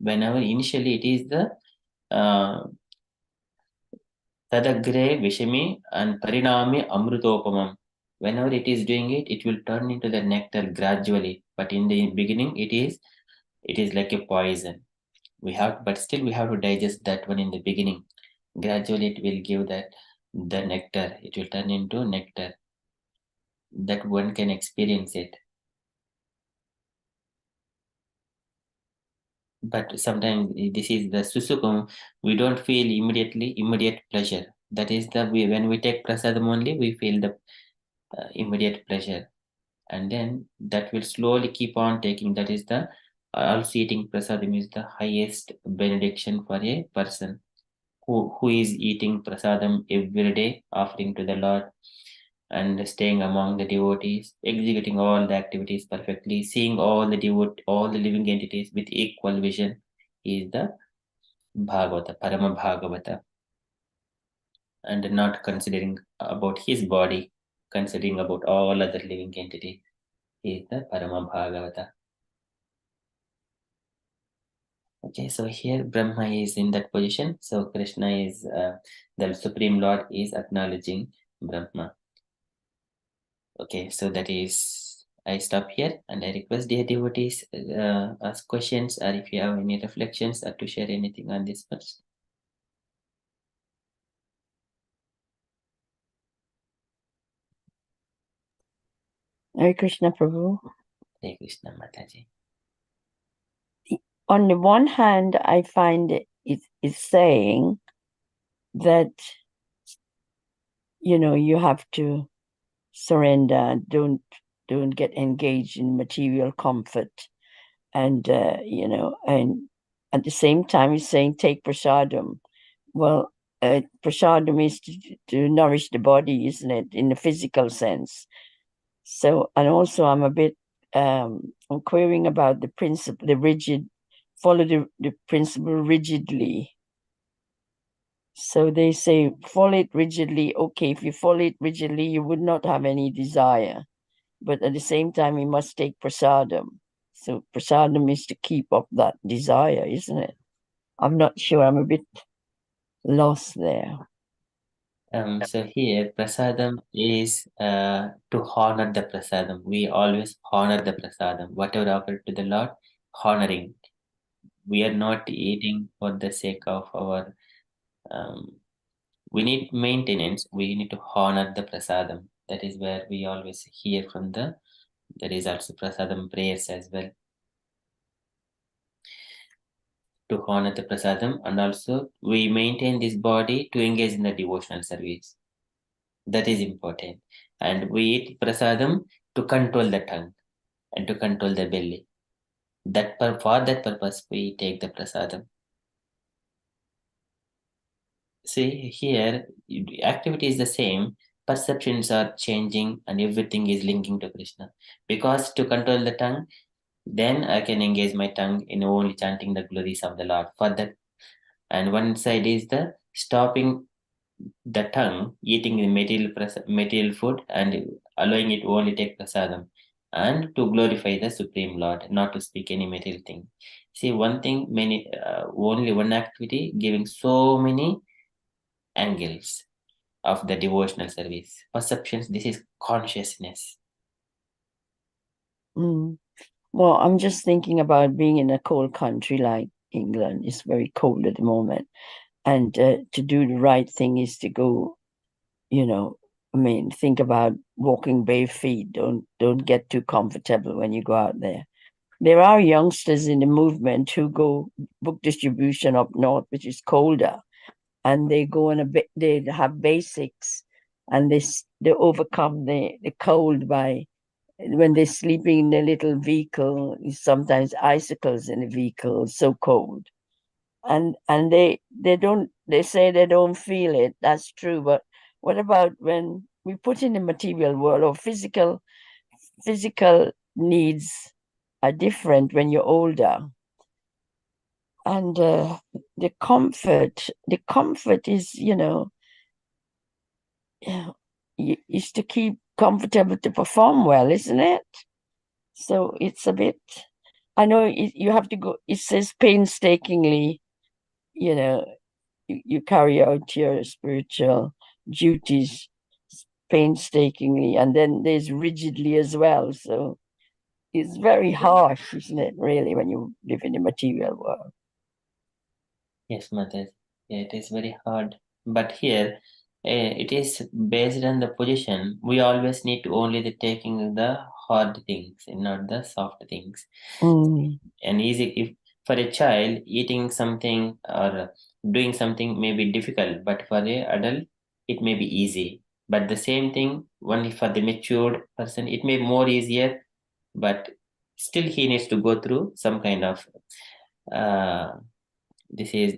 whenever initially it is the Tadagre Vishami and Parinami Amrutopamam. Whenever it is doing it, it will turn into the nectar gradually. But in the beginning, it is like a poison. But still we have to digest that one in the beginning. Gradually, it will give that the nectar. It will turn into nectar. That one can experience it. But sometimes this is the susukum, we don't feel immediate pleasure. That is when we take prasadam only, we feel the immediate pleasure. And then that will slowly keep on taking. That is the also eating prasadam is the highest benediction for a person who is eating prasadam every day, offering to the Lord and staying among the devotees, executing all the activities perfectly, seeing all the living entities with equal vision, is the Bhagavata, Parama Bhagavata, and not considering about his body, considering about all other living entities, is the Parama Bhagavata. Okay, so here Brahma is in that position. So Krishna is the Supreme Lord is acknowledging Brahma. Okay, so that is, I stop here and I request dear devotees ask questions or if you have any reflections or to share anything on this first. Hare Krishna Prabhu. Hare Krishna Mataji. On the one hand, I find it's saying that, you have to surrender, don't get engaged in material comfort. And, and at the same time, he's saying, take prasadam. Well, prasadam is to nourish the body, isn't it, in the physical sense? So, and also I'm a bit, I'm querying about the principle, follow the principle rigidly. So they say, follow it rigidly. Okay, if you follow it rigidly, you would not have any desire. But at the same time, you must take prasadam. So prasadam is to keep up that desire, isn't it? I'm not sure. I'm a bit lost there. So here, prasadam is to honor the prasadam. We always honor the prasadam. Whatever offered to the Lord, honoring. We are not eating for the sake of our. We need maintenance. We need to honor the prasadam. That is where we always hear from the. There is also prasadam prayers as well. To honor the prasadam, and also we maintain this body to engage in the devotional service. That is important. And we eat prasadam to control the tongue and to control the belly. For that purpose, we take the prasadam. See, here, activity is the same, perceptions are changing, and everything is linking to Krishna. Because to control the tongue, then I can engage my tongue in only chanting the glories of the Lord. For that, and one side is the stopping the tongue, eating the material food, and allowing it only take prasadam. and to glorify the Supreme Lord, not to speak any material thing. See, one thing, only one activity giving so many angles of the devotional service. Perceptions, this is consciousness. Well, I'm just thinking about being in a cold country like England. It's very cold at the moment. And to do the right thing is to go, think about walking bare feet. Don't get too comfortable when you go out there. There are youngsters in the movement who go book distribution up north, which is colder, and they go on they have basics, and they overcome the cold by when they're sleeping in their little vehicle. Sometimes icicles in the vehicle, so cold, and they say they don't feel it. That's true, but what about when we put in the material world or physical needs are different when you're older, and the comfort is is to keep comfortable to perform well, isn't it? So it's a bit, I know you have to go, it says painstakingly, you carry out your spiritual duties painstakingly, and then there's rigidly as well. So it's very harsh, isn't it, really, when you live in the material world? Yes, Mother. Yeah, it is very hard. But here, it is based on the position. We always need to only the taking the hard things and not the soft things. And easy, if for a child eating something or doing something may be difficult, but for a adult it may be easy. But the same thing only for the matured person, it may be more easier, but still he needs to go through some kind of this is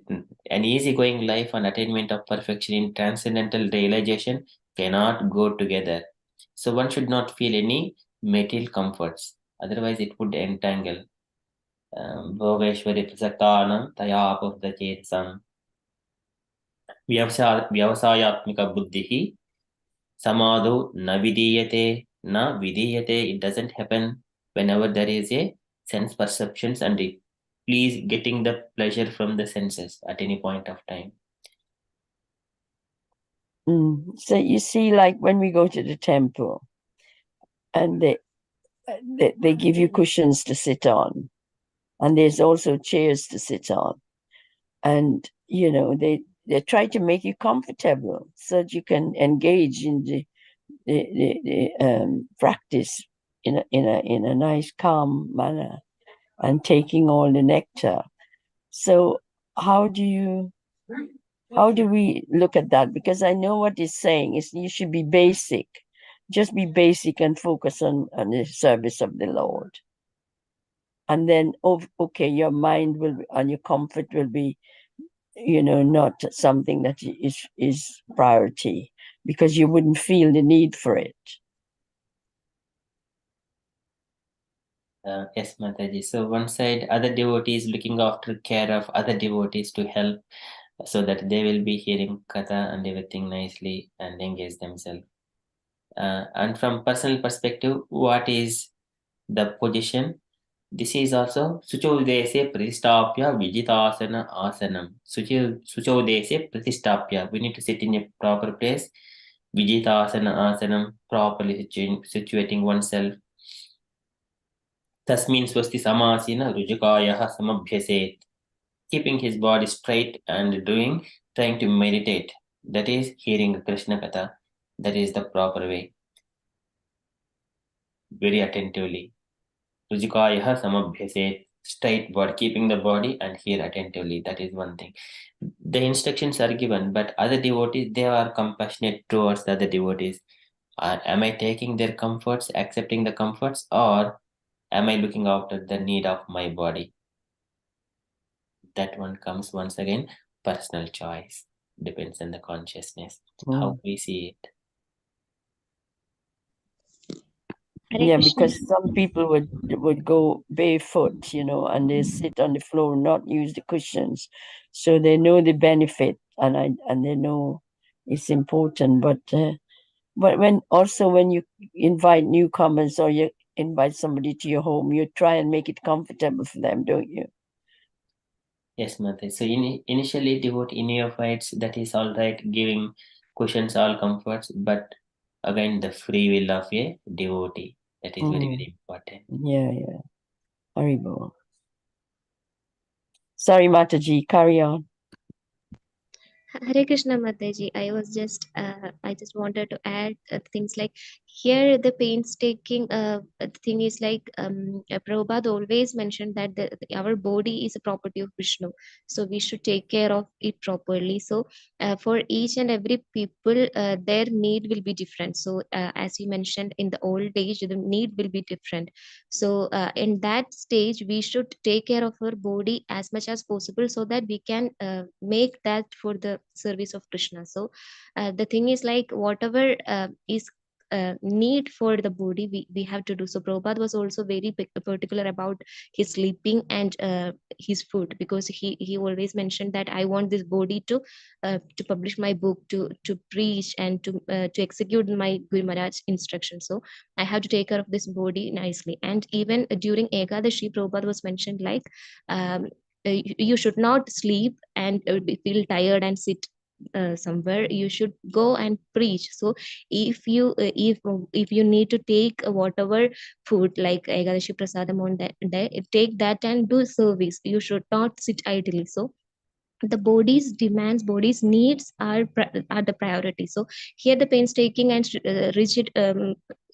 an easygoing life and attainment of perfection in transcendental realization cannot go together. So one should not feel any material comforts, otherwise it would entangle. Bhogeshwari प्रसक्तानां तयापहृतचेतसां व्यवसायात्मिक बुद्धिः समाधौ न विधीयते. It doesn't happen whenever there is a sense perceptions and please getting the pleasure from the senses at any point of time. So you see, like when we go to the temple and they give you cushions to sit on, and there's also chairs to sit on, and they try to make you comfortable so that you can engage in the practice in a nice calm manner and taking all the nectar. So how do we look at that? Because I know what he's saying is you should be basic, just be basic and focus on the service of the Lord. And then, okay, your mind will and your comfort will be, not something that is priority, because you wouldn't feel the need for it. Yes, Mataji. So one side, other devotees looking after care of other devotees to help so that they will be hearing katha and everything nicely and engage themselves. And from personal perspective, what is the position? This is also Suchodese Pratistapya Vijitasana Asanam. Suchodese Pratistapya. We need to sit in a proper place. Vijitasana Asanam, properly situating oneself. Tasmin swasti samasina rujukaya samabhyaset. Keeping his body straight and trying to meditate. That is hearing Krishna Katha. That is the proper way. Very attentively. Rujukaya samabhyaset. Straight body, keeping the body and hear attentively. That is one thing. The instructions are given, but other devotees, they are compassionate towards the other devotees. Am I taking their comforts, accepting the comforts, or am I looking after the need of my body? That one comes once again, personal choice. Depends on the consciousness, how we see it. Yeah, because some people would go barefoot, and they sit on the floor, not use the cushions, so they know the benefit, and they know it's important. But when you invite newcomers or you invite somebody to your home, you try and make it comfortable for them, don't you? Yes, Mate. So initially devotee neophytes, that is all right, giving cushions, all comforts, but again the free will of a devotee, that is very, very important. Yeah. Haribol. Sorry, Mataji, carry on. Hare Krishna Mataji, I just wanted to add things like here the painstaking thing is like Prabhupada always mentioned that our body is a property of Vishnu, so we should take care of it properly. So for each and every people, their need will be different. So as you mentioned, in the old age, the need will be different. So in that stage, we should take care of our body as much as possible so that we can make that for the service of Krishna. So the thing is like whatever is need for the body, we have to do. So Prabhupada was also very particular about his sleeping and his food, because he always mentioned that I want this body to publish my book, to preach, and to execute my Guru Maharaj instructions. So I have to take care of this body nicely. And even during Ekadashi, Prabhupada was mentioned like you should not sleep and feel tired and sit somewhere. You should go and preach. So if you need to take whatever food like Ekadashi prasadam on that day, take that and do service. You should not sit idly. So the body's demands, body's needs are the priority. So here the painstaking and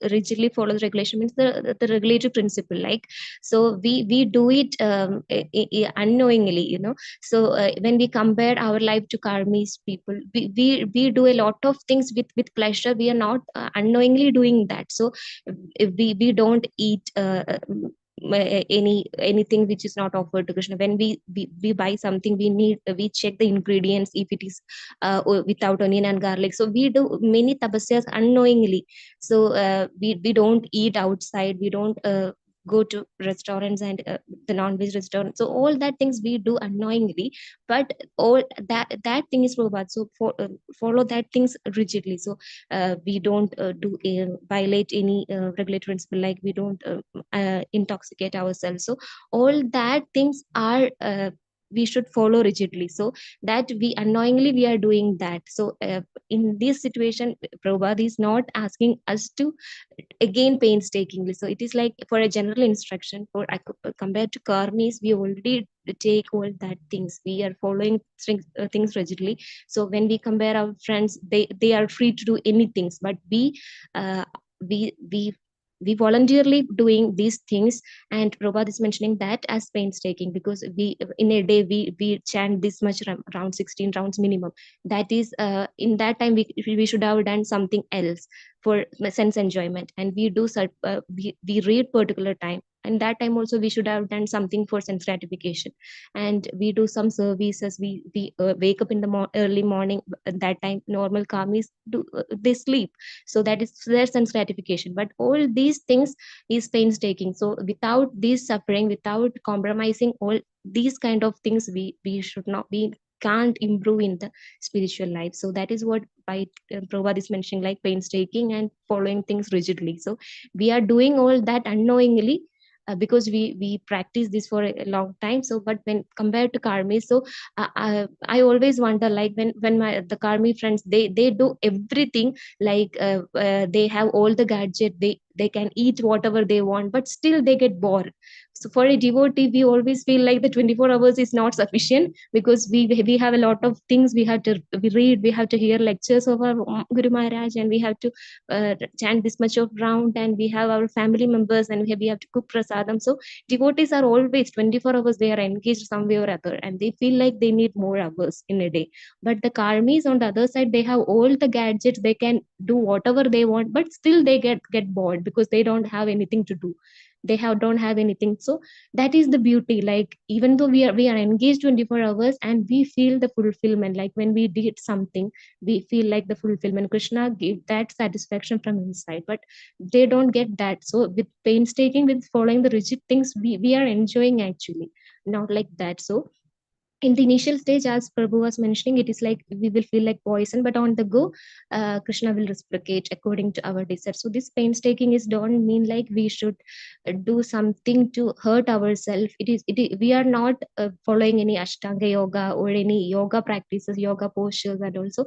rigidly follows regulation means the regulatory principle. Like, so we do it unknowingly, you know. So when we compare our life to karmis people, we do a lot of things with pleasure. We are not unknowingly doing that. So if we don't eat anything which is not offered to Krishna. When we buy something, we check the ingredients if it is without onion and garlic. So we do many tapasyas unknowingly. So we don't eat outside, we don't go to restaurants and the non-veg restaurants. So all that things we do unknowingly, but all that thing is Prabhupada. So follow that things rigidly. So we don't violate any regulatory principle, like we don't intoxicate ourselves. So all that things are we should follow rigidly, so that we unknowingly we are doing that. So in this situation, Prabhupada is not asking us to again painstakingly. So it is like for a general instruction. For compared to karmis, we already take all that things, we are following things rigidly. So when we compare our friends, they are free to do anything, but uh, we we we voluntarily doing these things. And Prabhupada is mentioning that as painstaking, because we in a day we chant this much round 16 rounds minimum. That is in that time we should have done something else for sense enjoyment, and we do we read particular time, and that time also we should have done something for sense gratification. And we do some services, we wake up in the early morning. At that time normal karmis do they sleep, so that is their sense gratification. But all these things is painstaking. So without this suffering, without compromising all these kind of things, we should not, we can't improve in the spiritual life. So that is what by Prabhupada is mentioning, like painstaking and following things rigidly. So we are doing all that unknowingly, because we practice this for a long time. So but when compared to karmi, so I always wonder, like when the karmi friends, they do everything, like they have all the gadget, they can eat whatever they want, but still they get bored. So for a devotee, we always feel like the 24 hours is not sufficient, because we have a lot of things we have to we read, we have to hear lectures of our Guru Maharaj, and we have to chant this much of round, and we have our family members, and we have to cook prasadam. So devotees are always 24 hours, they are engaged some way or other, and they feel like they need more hours in a day. But the karmis on the other side, they have all the gadgets, they can do whatever they want, but still they get bored, because they don't have anything to do, don't have anything. So that is the beauty, like even though we are engaged 24 hours, and we feel the fulfillment, like when we did something, we feel like the fulfillment, Krishna give that satisfaction from inside. But they don't get that. So with painstaking, with following the rigid things, we are enjoying actually, not like that. So in the initial stage, as Prabhu was mentioning, it is like we will feel like poison, but on the go, Krishna will reciprocate according to our desire. So this painstaking is don't mean like we should do something to hurt ourselves. We are not following any Ashtanga yoga or any yoga practices, yoga postures, and also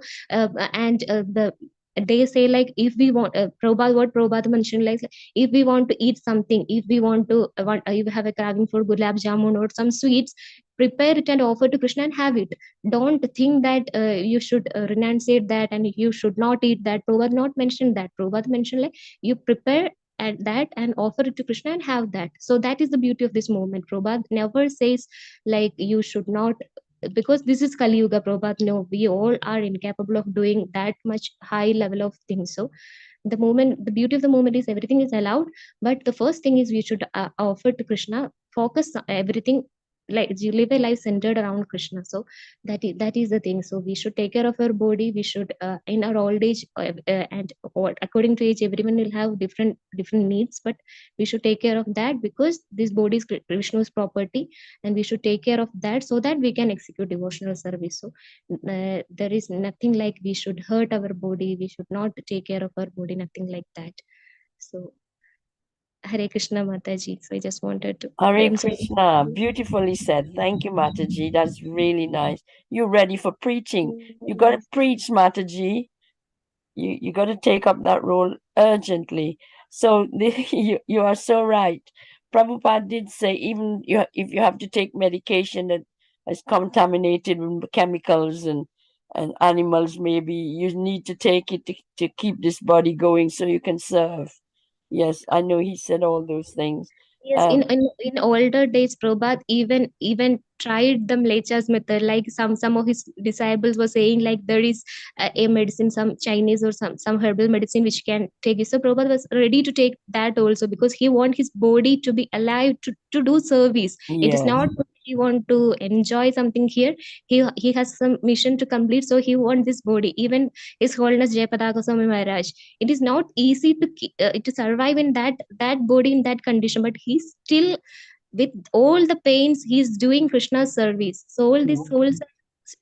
they say like if we want Prabhupada, what Prabhupada mentioned, like if we want to eat something, if we want to if we have a craving for gulab jamun or some sweets, prepare it and offer to Krishna and have it. Don't think that you should renunciate that and you should not eat that. Prabhupada not mentioned that. Prabhupada mentioned like you prepare at that and offer it to Krishna and have that. So that is the beauty of this movement. Prabhupada never says like you should not, because this is Kali Yuga. Prabhupada, no, we all are incapable of doing that much high level of things. So the beauty of the moment is everything is allowed, but the first thing is we should offer to Krishna, focus everything, like you live a life centered around Krishna. So that is the thing. So we should take care of our body. We should in our old age and according to age, everyone will have different needs, but we should take care of that because this body is Krishna's property, and we should take care of that so that we can execute devotional service. So there is nothing like we should hurt our body, we should not take care of our body, nothing like that. So Hare Krishna, Mataji. So I just wanted to. Hare I'm sorry. Krishna, beautifully said. Thank you, Mataji. That's really nice. You're ready for preaching. You got to preach, Mataji. You got to take up that role urgently. So you are so right. Prabhupada did say even if you have to take medication that is contaminated with chemicals and animals, maybe you need to take it to keep this body going so you can serve. Yes, I know he said all those things. Yes, in older days, Prabhupada even tried the Mlechas method. Like some of his disciples were saying, like there is a medicine, some Chinese or some herbal medicine which can take it. So Prabhupada was ready to take that also because he want his body to be alive to do service. It is Yes. not he want to enjoy something here. He has some mission to complete, so he want this body. Even His Holiness Jayapadaka Swami Maharaj, it is not easy to survive in that body in that condition, but he's still, with all the pains, he's doing Krishna's service. So all these souls,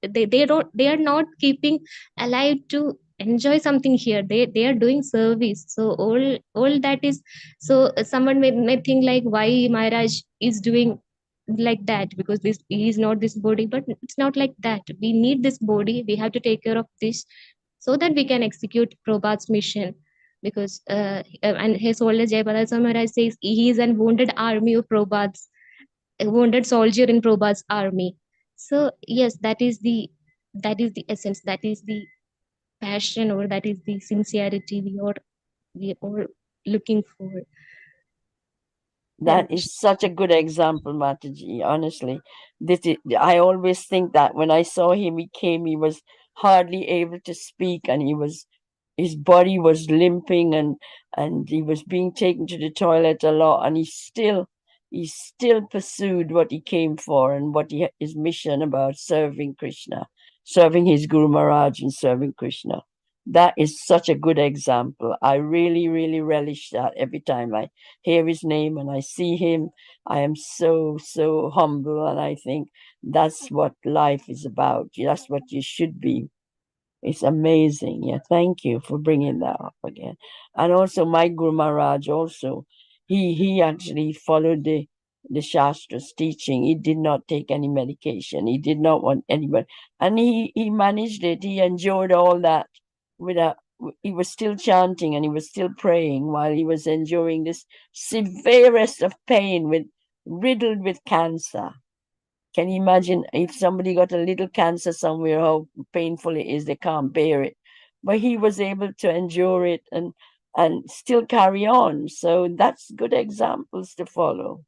they are not keeping alive to enjoy something here. They are doing service. So all that is, so someone may think like why Maharaj is doing like that, because this he is not this body, but it's not like that. We need this body, we have to take care of this so that we can execute Prabhupada's mission. Because and His Holiness Jayapada Maharaj says he is a wounded army of Prabhupada's, a wounded soldier in Prabhupada's army. So yes, that is the essence, that is the passion, or that is the sincerity we are looking for. That is such a good example, Mataji. Honestly, I always think that when I saw him, he was hardly able to speak, and his body was limping, and he was being taken to the toilet a lot, and he still pursued what he came for and what his mission about serving Krishna, serving his Guru Maharaj, and serving Krishna. That is such a good example. I really, really relish that every time I hear his name and I see him. I am so humble, and I think that's what life is about. That's what you should be. It's amazing. Yeah, thank you for bringing that up again. And also, my Guru Maharaj also, he actually followed the Shastra's teaching. He did not take any medication. He did not want anybody, and he managed it. He endured all that without. He was still chanting and he was still praying while he was enduring this severest of pain, riddled with cancer. Can you imagine if somebody got a little cancer somewhere, how painful it is? They can't bear it. But he was able to endure it and still carry on. So that's good examples to follow.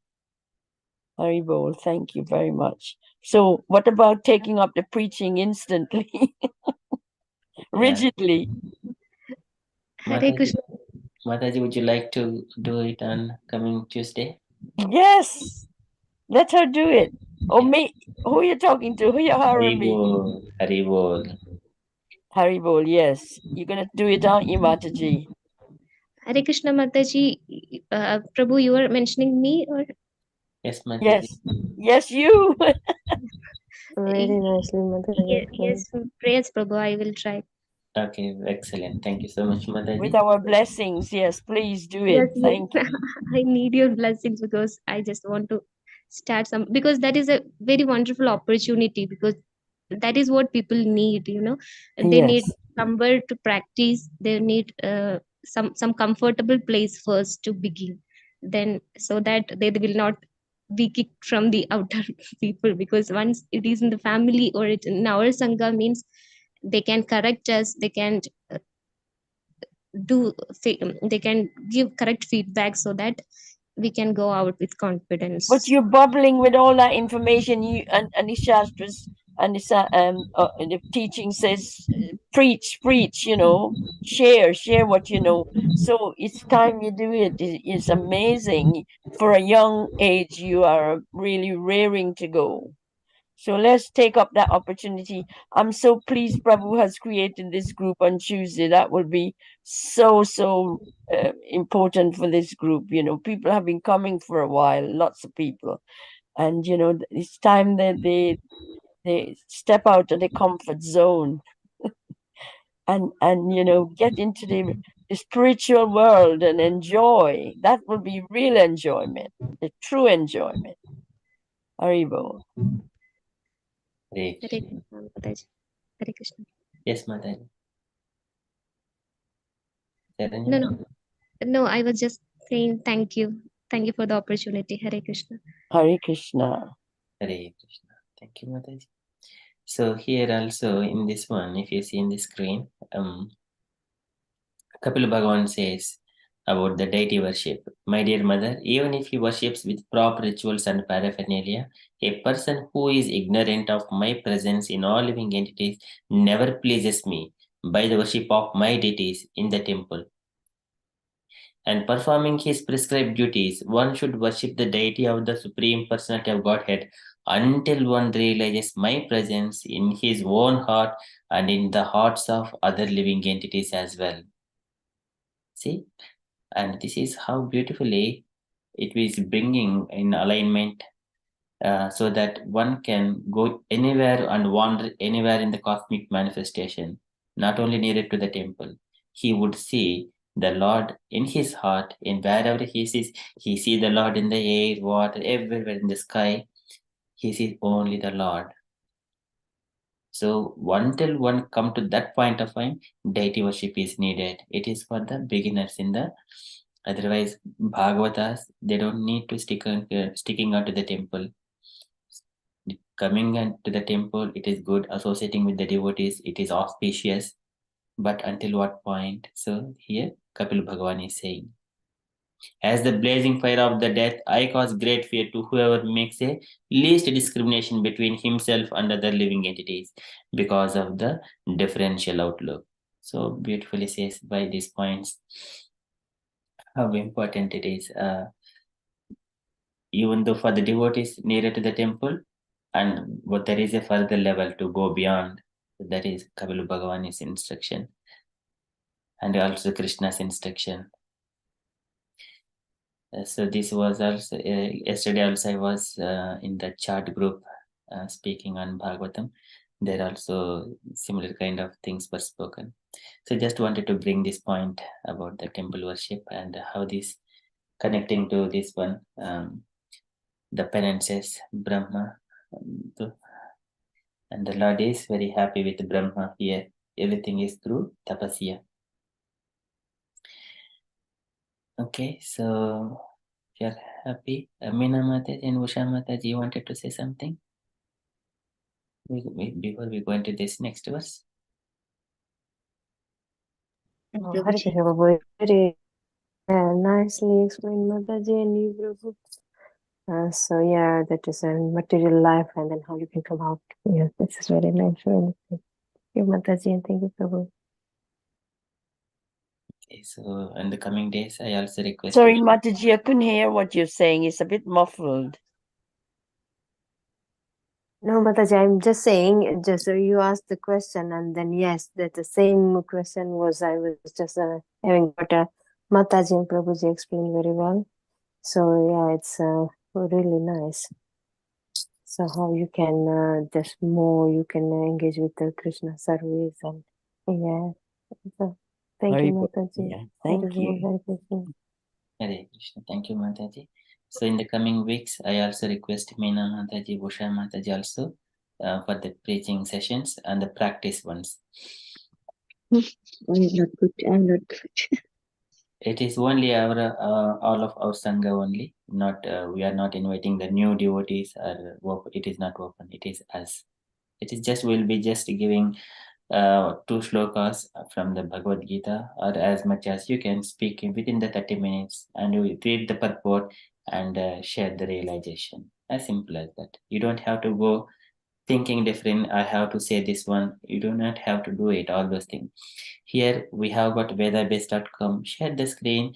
Haribol, thank you very much. So what about taking up the preaching instantly, rigidly? Hare Krishna. Mataji, would you like to do it on coming Tuesday? Yes, let her do it. Or me, who are you talking to? Who are you hiring me? Haribol. Haribol, yes. You're going to do it, aren't you, Mataji? Hare Krishna, Mataji. Prabhu, you were mentioning me, or Yes, Mataji. Yes, yes, you. Very nicely, Mataji. Yes, prayers, Prabhu. I will try. Okay, excellent. Thank you so much, Mataji. With our blessings, yes, please do it. Yes, Thank you. I need your blessings because I just want to start some, because that is a very wonderful opportunity, because that is what people need, they need Yes. somewhere to practice. They need some comfortable place first to begin, then so that they will not be kicked from the outer people, because once it is in the family or it in our sangha means they can correct us, they can they can give correct feedback so that we can go out with confidence. But you're bubbling with all that information. You and Anisha's the teaching says, preach, share what you know. So it's time you do it. It's amazing. For a young age, you are really raring to go. So let's take up that opportunity. I'm so pleased Prabhu has created this group on Tuesday. That will be so important for this group. People have been coming for a while, lots of people, and it's time that they step out of the comfort zone and get into the spiritual world and enjoy. That will be real enjoyment, the true enjoyment. Haribo. Hare Hare Krishna. Krishna, Mataji. Hare Krishna. Yes, Mataji. No, I was just saying thank you for the opportunity. Hare Krishna. Hare Krishna. Hare Krishna. Thank you, Mataji. So here also in this one, if you see in the screen, Kapil Bhagavan says about the deity worship. My dear mother, even if he worships with proper rituals and paraphernalia, a person who is ignorant of my presence in all living entities never pleases me by the worship of my deities in the temple. And performing his prescribed duties, one should worship the deity of the Supreme Personality of Godhead until one realizes my presence in his own heart and in the hearts of other living entities as well. See? And this is how beautifully it is bringing in alignment so that one can go anywhere and wander anywhere in the cosmic manifestation, not only near to the temple. He would see the Lord in his heart, in wherever he sees the Lord in the air, water, everywhere in the sky. He sees only the Lord. So until one come to that point of time, deity worship is needed. It is for the beginners in the otherwise Bhagavatas, they don't need to sticking out to the temple. Coming to the temple, it is good. Associating with the devotees, it is auspicious. But until what point? So here Kapil Bhagavan is saying, as the blazing fire of the death, I cause great fear to whoever makes a least discrimination between himself and other living entities because of the differential outlook. So beautifully says by these points how important it is. Even though for the devotees nearer to the temple, and what there is a further level to go beyond. That is Kapil Bhagavan's instruction, and also Krishna's instruction. So this was also yesterday. Also, I was in the chat group speaking on Bhagavatam. There also similar kind of things were spoken. So just wanted to bring this point about the temple worship and how this connecting to this one, the penances, Brahma. And the Lord is very happy with Brahma here. Everything is through tapasya. Okay, so if you're happy, Meena Mataji and Usha Mataji, you wanted to say something? Before we go into this next verse. Hare Krishna, Prabhu. Very nicely explained, Mataji and you, Prabhu. So yeah, that is a material life and then how you can come out. Yeah, this is very nice. Really. Thank you, Mataji, and thank you, Prabhu. Okay, so in the coming days, I also request. Sorry, Mataji, I couldn't hear what you're saying. It's a bit muffled. No, Mataji, I'm just saying, just so you asked the question, and then yes, that the same question was, I was just having got Mataji and Prabhuji explained very well. So yeah, it's really nice. So how you can just more you can engage with the Krishna service and yeah. So thank you, Mataji. Yeah, thank you. Hare Krishna. Thank you, Mataji. So in the coming weeks, I also request Meena Mataji, Bhusha Mataji also for the preaching sessions and the practice ones. I'm not good. I'm not good. It is only our all of our sangha only. Not we are not inviting the new devotees or it is not open. It is us. It is just we'll be just giving 2 shlokas from the Bhagavad Gita or as much as you can speak within the 30 minutes and you read the purport and share the realization. As simple as that. You don't have to go thinking different. I have to say this one. You do not have to do it, all those things. Here we have got vedabase.com. Share the screen,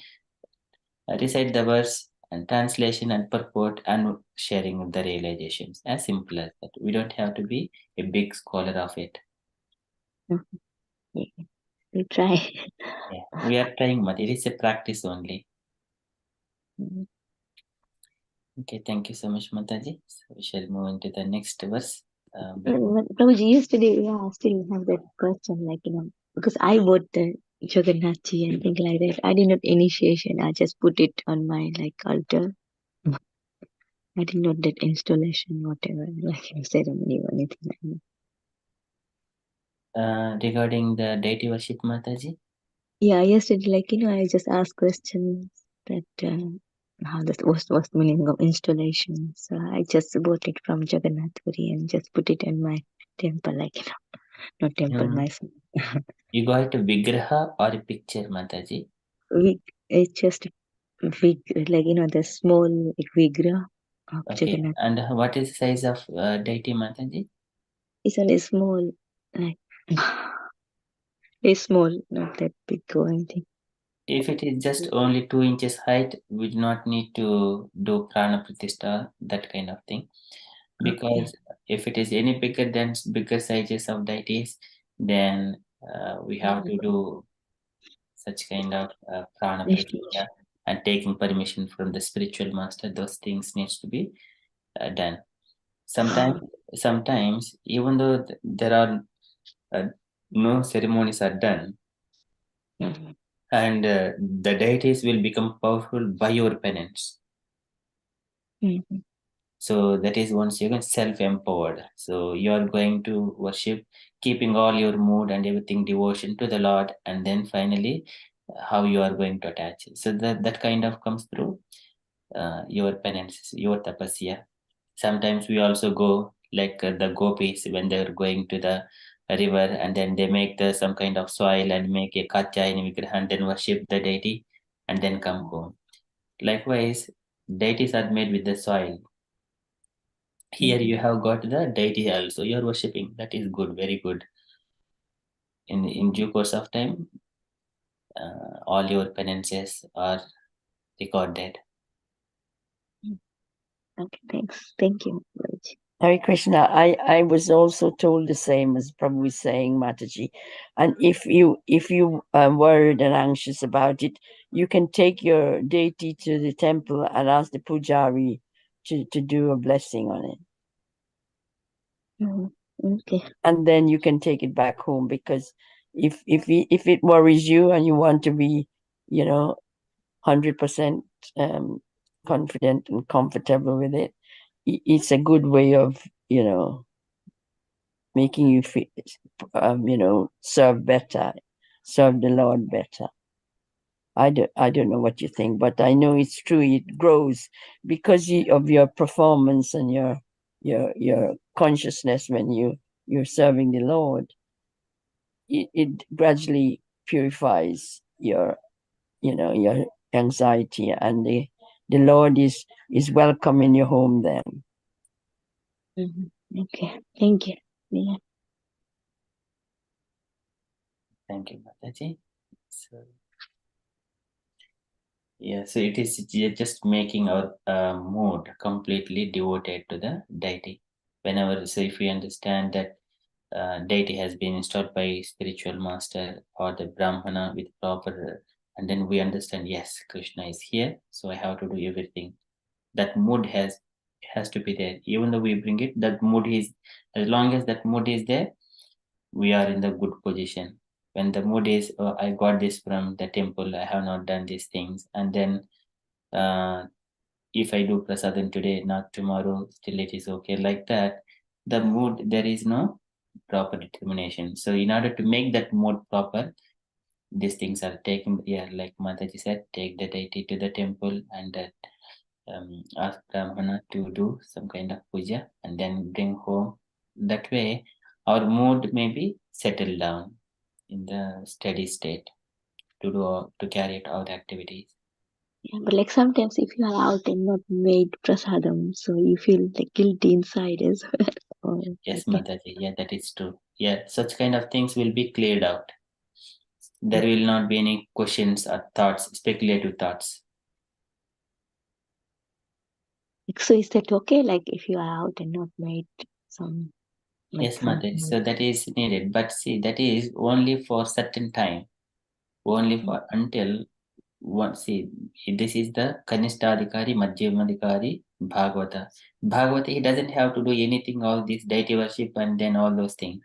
recite the verse and translation and purport and sharing the realizations. As simple as that. We don't have to be a big scholar of it. We try. Yeah, we are trying, but it is a practice only. Okay, thank you so much, Mataji. So we shall move into the next verse. Prabhuji, yesterday, I still have that question, because I bought the Jagannathi and things like that. I did not initiation. I just put it on my altar. I did not that installation, whatever, ceremony or anything like that. Regarding the deity worship, Mataji? Yeah, yesterday, I just asked questions that how what's the meaning of installation. So I just bought it from Jagannath Puri and just put it in my temple, not temple, myself. You got a vigraha or a picture, Mataji? It's just the small vigraha of Jagannath. And what is the size of deity, Mataji? It's only small, it's small, not that big or anything. If it is just only 2 inches height, we do not need to do prana pratishtha, that kind of thing. Because if it is any bigger than bigger sizes of deities, then we have to do such kind of prana pratishtha and taking permission from the spiritual master. Those things needs to be done. Sometimes, even though there are no ceremonies are done, and the deities will become powerful by your penance. So that is once you get self-empowered. So you are going to worship, keeping all your mood and everything devotion to the Lord, and then finally how you are going to attach. So that kind of comes through your penance, your tapasya. Sometimes we also go like the gopis when they're going to the river and then they make some kind of soil and make a katyayani vigraha and then worship the deity and then come home. Likewise, deities are made with the soil. Here you have got the deity also. You are worshipping. That is good, very good. In due course of time, all your penances are recorded. Okay, thanks. Thank you. Hare Krishna, I was also told the same as Prabhu was saying, Mataji. And if you are worried and anxious about it, you can take your deity to the temple and ask the pujari to do a blessing on it. Okay. And then you can take it back home, because if it worries you and you want to be, 100% confident and comfortable with it, it's a good way of, making you feel, serve better, serve the Lord better. I don't know what you think, but I know it's true. It grows because of your performance and your consciousness when you're serving the Lord. It gradually purifies your anxiety, and the Lord is welcome in your home then. Okay, thank you. Yeah. Thank you, Mataji. So it is just making our mood completely devoted to the deity. So if we understand that deity has been installed by spiritual master or the Brahmana with proper, and then we understand, yes, Krishna is here, so I have to do everything. That mood has has to be there. Even though we bring it, that mood is, as long as that mood is there, we are in the good position. When the mood is, oh, I got this from the temple, I have not done these things, and then if I do prasadam today, not tomorrow, still it is okay. Like that, the mood, there is no proper determination. So in order to make that mood proper, these things are taken, yeah, like Mataji said, take the deity to the temple and ask Brahmana to do some kind of puja and then bring home. That way, our mood may be settled down in the steady state to carry out our activities. Yeah, but like sometimes if you are out and not made prasadam, so you feel like guilty inside as well. Yes, Okay. Mataji, yeah, that is true. Yeah, such kind of things will be cleared out. There will not be any questions or thoughts, speculative thoughts. So is that okay? Like if you are out and not made some. Like Yes, Mataji. So that is needed, but see, that is only for certain time, only for until one. See, this is the Kanistadikari, Madhyamadikari, Bhagavata. Bhagavata, he doesn't have to do anything of this deity worship and then all those things.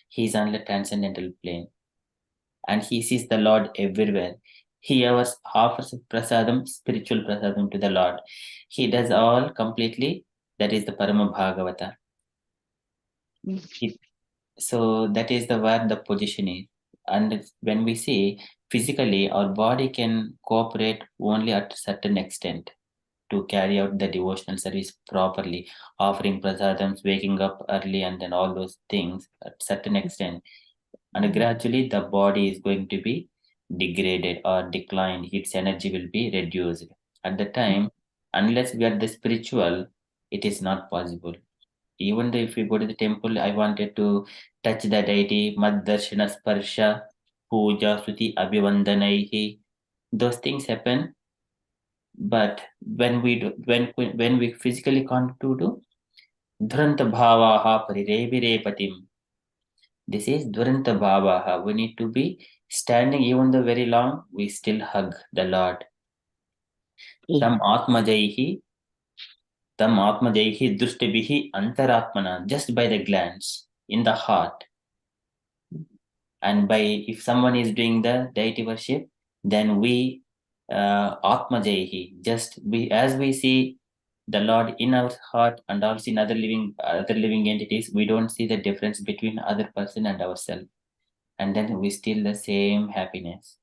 He is on the transcendental plane, and he sees the Lord everywhere. He offers prasadam, spiritual prasadam to the Lord. He does all completely. That is the Parama Bhagavata. So that is the where the position is. And when we see physically, our body can cooperate only at a certain extent to carry out the devotional service properly, offering prasadams, waking up early, and then all those things at certain extent. And gradually, the body is going to be degraded or declined. Its energy will be reduced. At the time, unless we are the spiritual, it is not possible. Even though if you go to the temple, I wanted to touch the deity, mad darshana sparsha, puja, suti, abhivandanaihi. Those things happen, but when we do, when we physically can't do dhuranta bhavaha parirevirepatim. This is dhuranta bhavaha. We need to be standing even though very long. We still hug the Lord. Tam atmajaihi, tam atmajaihi drushtibihi antaratmana. Just by the glance in the heart. And by if someone is doing the deity worship, then we atmajahi, just we as we see the Lord in our heart and also in other living entities, we don't see the difference between other person and ourselves, and then we still the same happiness.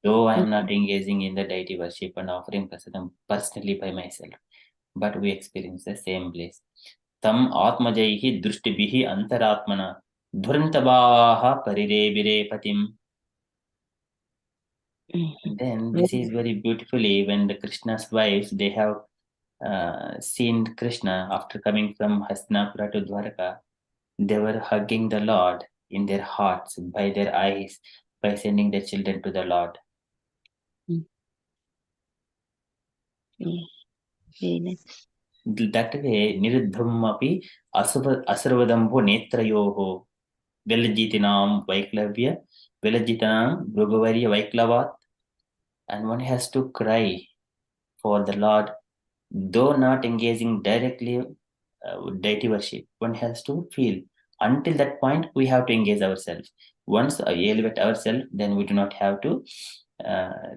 Though I am not engaging in the deity worship and offering prasadam personally by myself, but we experience the same bliss. Tam atmajaihi drushtibihi antaratmana dhurantavaha parirevirepatim. Then this is very beautifully when the Krishna's wives, they have seen Krishna after coming from Hastinapura to Dwarka. They were hugging the Lord in their hearts, by their eyes, by sending their children to the Lord. Very nice. That way, niruddham api asarvadambho netrayoho velajitinam vaiklavya velajitanam bhrugavarya vaiklavat. And one has to cry for the Lord, though not engaging directly deity worship. One has to feel. Until that point, we have to engage ourselves. Once we elevate ourselves, then we do not have to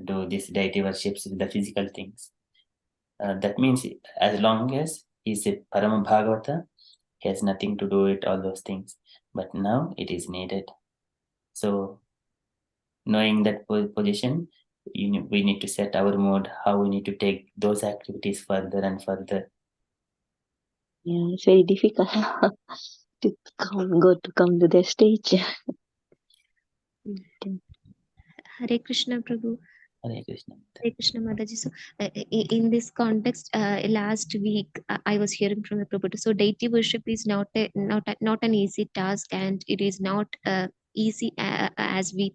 do this deity worships with the physical things. That means as long as he's a Parama Bhagavata, he has nothing to do with all those things. But now it is needed. So knowing that position, we need to set our mood, how we need to take those activities further and further. Yeah, it's very difficult to come to the stage. Hare Krishna, Prabhu. Hare Krishna. Hare Krishna, Mataji. So, in this context, last week I was hearing from the Prabhupada. So, deity worship is not an easy task, and it is not easy as we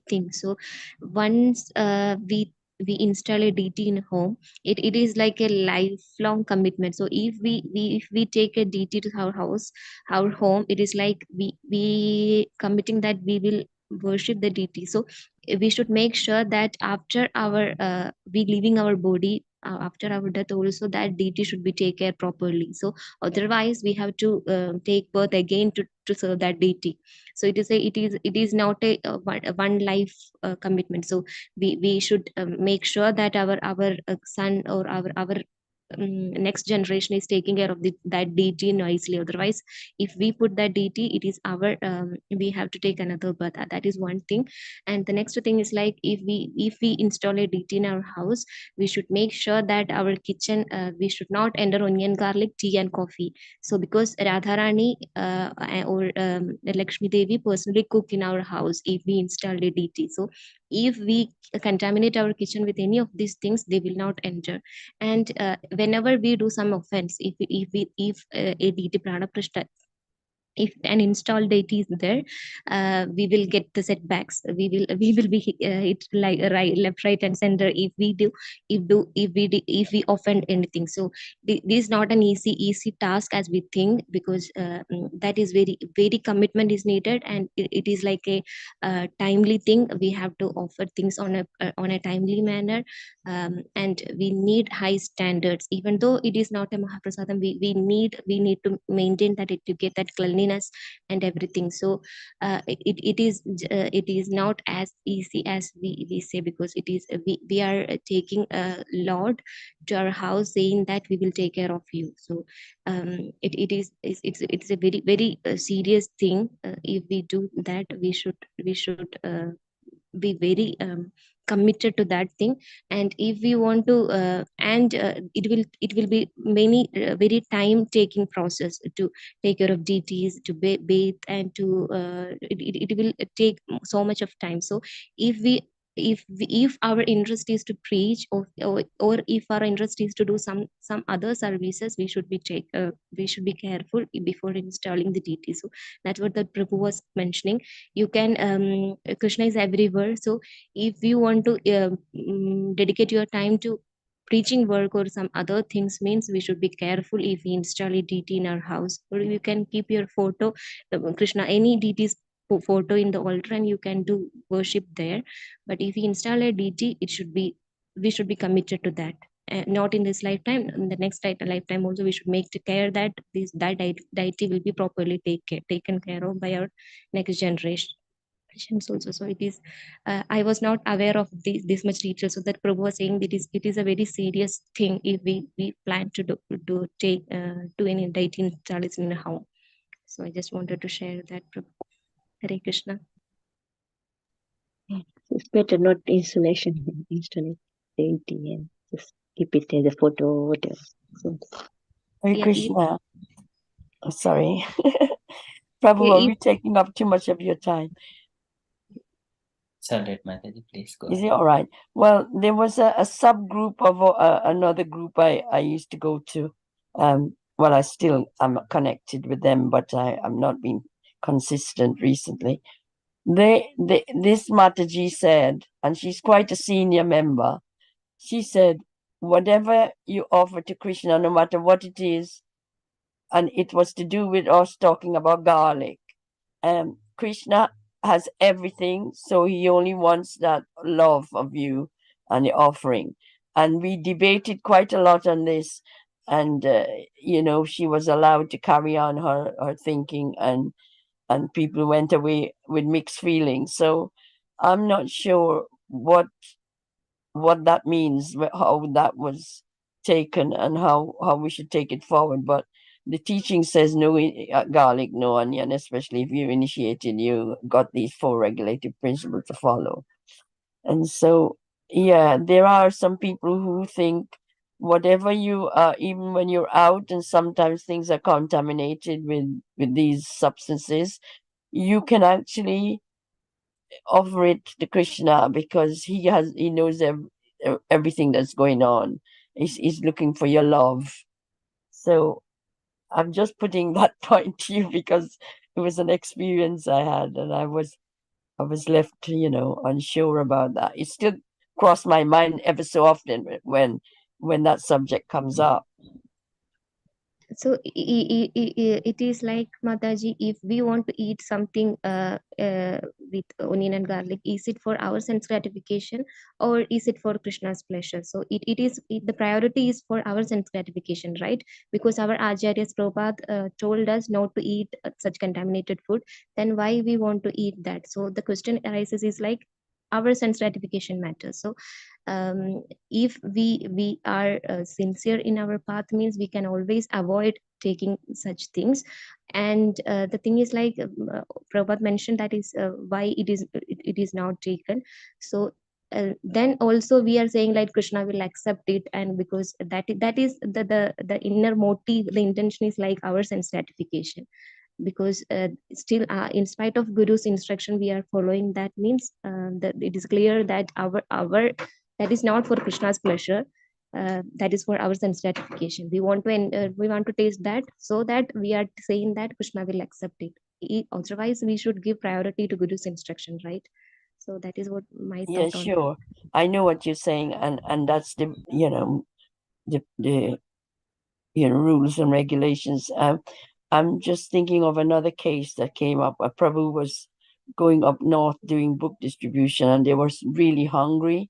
think. So, once we install a deity in home, it is like a lifelong commitment. So, if we take a deity to our house, our home, it is like we committing that we will worship the deity. So we should make sure that after our we leaving our body, after our death also, that deity should be taken care properly. So otherwise we have to take birth again to serve that deity. So it is not a one life commitment. So we should make sure that our son or our next generation is taking care of that deity nicely. Otherwise, if we put that deity, it is our we have to take another birth. That is one thing. And the next thing is like, if we install a deity in our house, we should make sure that our kitchen, we should not enter onion, garlic, tea and coffee. So because Radharani or Lakshmi Devi personally cook in our house if we install a deity. So if we contaminate our kitchen with any of these things, they will not enter. And whenever we do some offense, if a deity prana prashta, if an installed deity is there, we will get the setbacks. We will be hit like right, left, right and center if we do, if we offend anything. So this is not an easy task as we think, because that is very commitment is needed, and it is like a timely thing. We have to offer things on a timely manner, and we need high standards. Even though it is not a mahaprasadam, we need to maintain that, to get that cleanliness and everything. So it is not as easy as we say, because it is we are taking a lord to our house saying that we will take care of you. So it's a very serious thing. If we do that, we should be very committed to that thing. And if we want to and it will be many very time taking process to take care of deities, to bathe, and to it will take so much of time. So if our interest is to preach, or if our interest is to do some other services, we should be careful before installing the deity. So that's what the Prabhu was mentioning. You can Krishna is everywhere. So if you want to dedicate your time to preaching work or some other things, means we should be careful if we install a deity in our house. Or you can keep your photo, Krishna, any deity's photo in the altar, and you can do worship there. But if we install a deity, we should be committed to that. Not in this lifetime, in the next lifetime also, we should make care that that deity will be properly taken care of by our next generation also. So it is I was not aware of this much detail. So that Prabhu was saying that it is a very serious thing if we plan to do any deity installation in a home. So I just wanted to share that, Prabhu. Hare Krishna. Yeah, it's better not installation, install deity and just keep it as a photo or whatever. So, Hare Yeah, Krishna. Oh, sorry. Prabhu, are if we taking up too much of your time? Sunday, Mataji, please go Is ahead. it all right? Well, there was a subgroup of another group I used to go to. Well, I'm connected with them, but I'm not being consistent recently. This Mataji said, and she's quite a senior member, she said, whatever you offer to Krishna, no matter what it is, and it was to do with us talking about garlic. Krishna has everything, so he only wants that love of you and the offering. And we debated quite a lot on this, and she was allowed to carry on her thinking, and people went away with mixed feelings. So I'm not sure what that means, how that was taken, and how we should take it forward. But the teaching says no garlic, no onion, especially if you're initiated, you got these 4 regulative principles to follow. And so, yeah, there are some people who think whatever you even when you're out, and sometimes things are contaminated with these substances, you can actually offer it to Krishna, because he knows everything that's going on. He's looking for your love. So I'm just putting that point to you, because it was an experience I had, and I was left, unsure about that. It still crossed my mind ever so often when that subject comes up. So it is like, Mataji, if we want to eat something with onion and garlic, is it for our sense gratification or is it for Krishna's pleasure? So the priority is for our sense gratification, right? Because our Acharyas Prabhupada told us not to eat such contaminated food. Then why we want to eat that? So the question arises is like, our sense gratification matters. So if we are sincere in our path, means we can always avoid taking such things. And the thing is like, Prabhupada mentioned that is why it is not taken. So then also we are saying like Krishna will accept it, and because that is the inner motive, the intention is like our sense gratification. Because still in spite of Guru's instruction we are following, that means that it is clear that our that is not for Krishna's pleasure. That is for our sense gratification. We want to taste that, so that we are saying that Krishna will accept it. Otherwise we should give priority to Guru's instruction, right? So that is what my Yeah, thought on sure. I know what you're saying, and that's the rules and regulations. I'm just thinking of another case that came up. A Prabhu was going up north doing book distribution, and they were really hungry,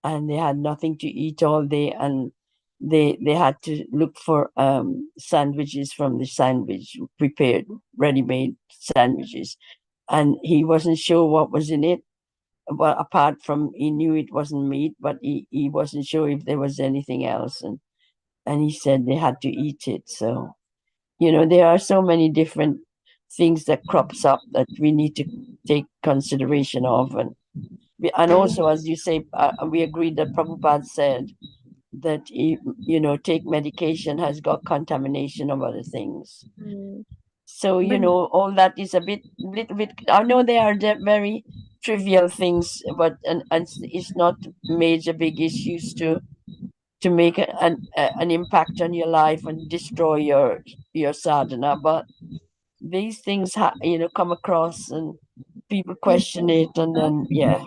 and they had nothing to eat all day, and they had to look for sandwiches from the sandwich, prepared, ready-made sandwiches, and he wasn't sure what was in it. Well, apart from he knew it wasn't meat, but he wasn't sure if there was anything else, and he said they had to eat it. So there are so many different things that crops up that we need to take consideration of, and also, as you say, we agreed that Prabhupada said that take medication has got contamination of other things. So But all that is a little bit. I know they are very trivial things, but and it's not major big issues to make an impact on your life and destroy your sadhana. But these things come across, and people question it, and then yes,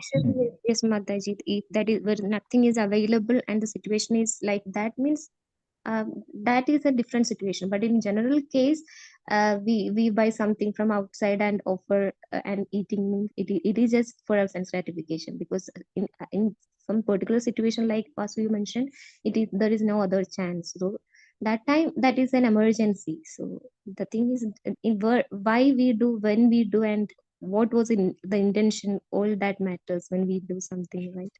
Mataji, if that is where nothing is available and the situation is like that, means that is a different situation. But in general case, we buy something from outside and offer and eating, means it is just for our sense gratification. Because in some particular situation, like Vasu you mentioned, there is no other chance. So that time, that is an emergency. So the thing is, why we do, when we do, and what was in the intention, all that matters when we do something, right?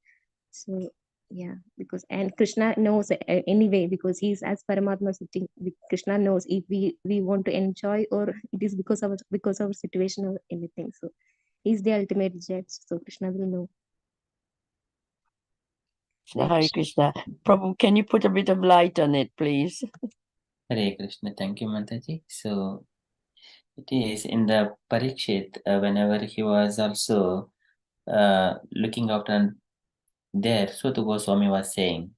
So yeah, because and Krishna knows anyway, because he's as Paramatma sitting. Krishna knows if we want to enjoy, or it is because of our situation or anything. So he's the ultimate judge. So Krishna will know. Hare Krishna. Prabhu, can you put a bit of light on it, please? Hare Krishna. Thank you, Mataji. So it is in the Parikshit, whenever he was also looking out, and there Suta Goswami was saying,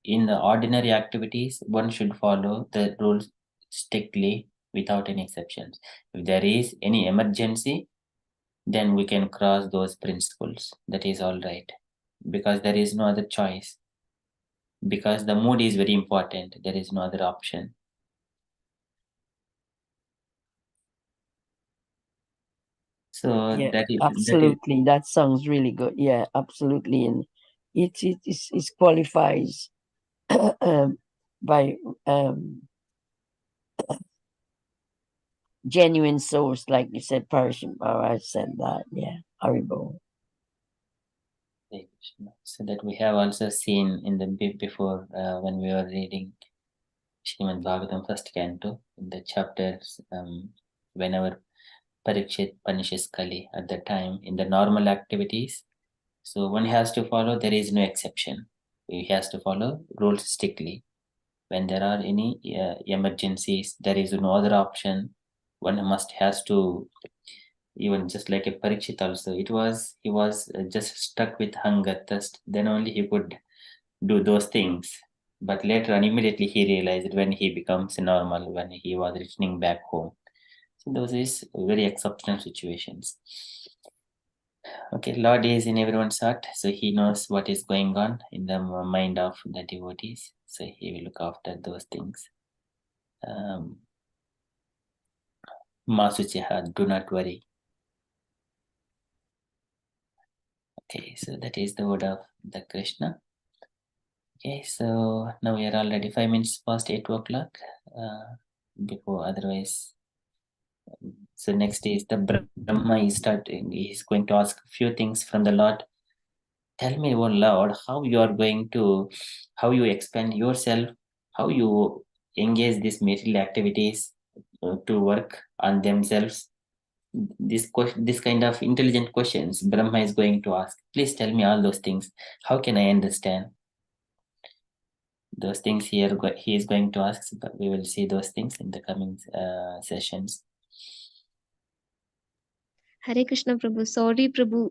in the ordinary activities, one should follow the rules strictly without any exceptions. If there is any emergency, then we can cross those principles. That is all right, because there is no other choice. Because the mood is very important, there is no other option. So Yeah, that is absolutely. That sounds really good. Yeah, absolutely, and it qualifies by genuine source, like you said, Parishim Baba said that. Yeah, Haribo. so that we have also seen in the before when we were reading Srimad Bhagavatam first canto, in the chapters, whenever Parikshit punishes Kali at the time in the normal activities. So one has to follow, there is no exception. He has to follow rules strictly. When there are any emergencies, there is no other option. One has to, even just like a Parikshit also, he was just stuck with hunger, thirst, then only he could do those things. But later on, immediately he realized when he becomes normal, when he was returning back home. So those is very exceptional situations. Okay, Lord is in everyone's heart, so he knows what is going on in the mind of the devotees. So he will look after those things. Masuchiha, do not worry. Okay, so that is the word of the Krishna. Okay, so now we are already 5 minutes past 8 o'clock. Before otherwise, so next is the Brahma is starting. He's going to ask a few things from the Lord. Tell me, O Lord, how you expand yourself, how you engage these material activities to work on themselves. This kind of intelligent questions Brahma is going to ask. Please tell me all those things. How can I understand? Those things he is going to ask, but we will see those things in the coming sessions. Hare Krishna Prabhu. Sorry Prabhu,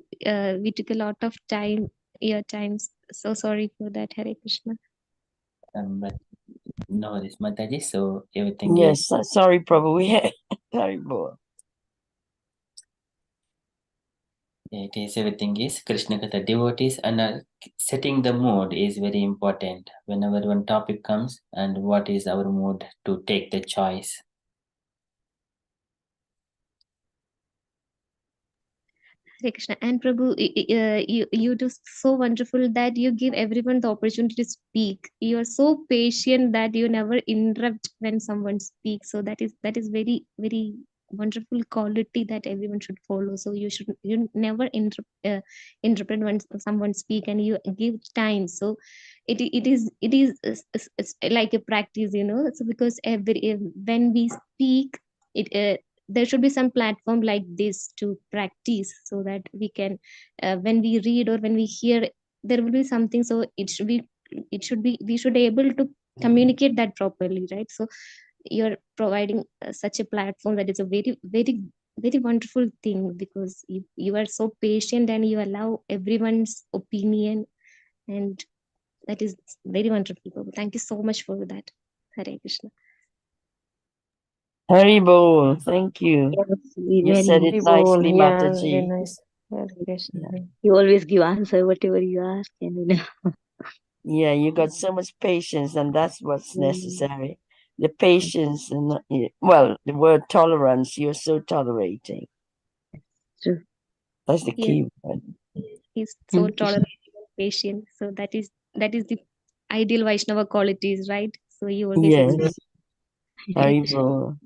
we took a lot of time, your times. So sorry for that, Hare Krishna. But no worries, Mataji. So everything Yes, sorry, Prabhu. Sorry, boy. it is everything is Krishna Katha devotees, and setting the mood is very important whenever one topic comes, and what is our mood to take the choice. Hare Krishna. And Prabhu, you do so wonderful that you give everyone the opportunity to speak. You are so patient that you never interrupt when someone speaks. So that is very, very wonderful quality that everyone should follow. So you never interrupt when someone speak, and you give time. So it is it's like a practice, you know. So because when we speak, it there should be some platform like this to practice, so that we can when we read or when we hear, there will be something. So we should be able to communicate that properly, right? So you're providing such a platform, that is a very, very, very wonderful thing, because you are so patient and you allow everyone's opinion, and that is very wonderful, Prabhu. Thank you so much for that. Hare Krishna. Haribol, thank you. Yes, You very said it nicely, Yeah, very Mataji. nice. Hare Krishna. You always give answer whatever you ask, and you know. Yeah, you got so much patience, and that's what's Mm. necessary. The patience, and well, the word tolerance. You're so tolerating. True. That's the Yes. key word. He's so Krishna. tolerant and patient. So that is the ideal Vaishnava qualities, right? So he always explains. Yes, Haribol.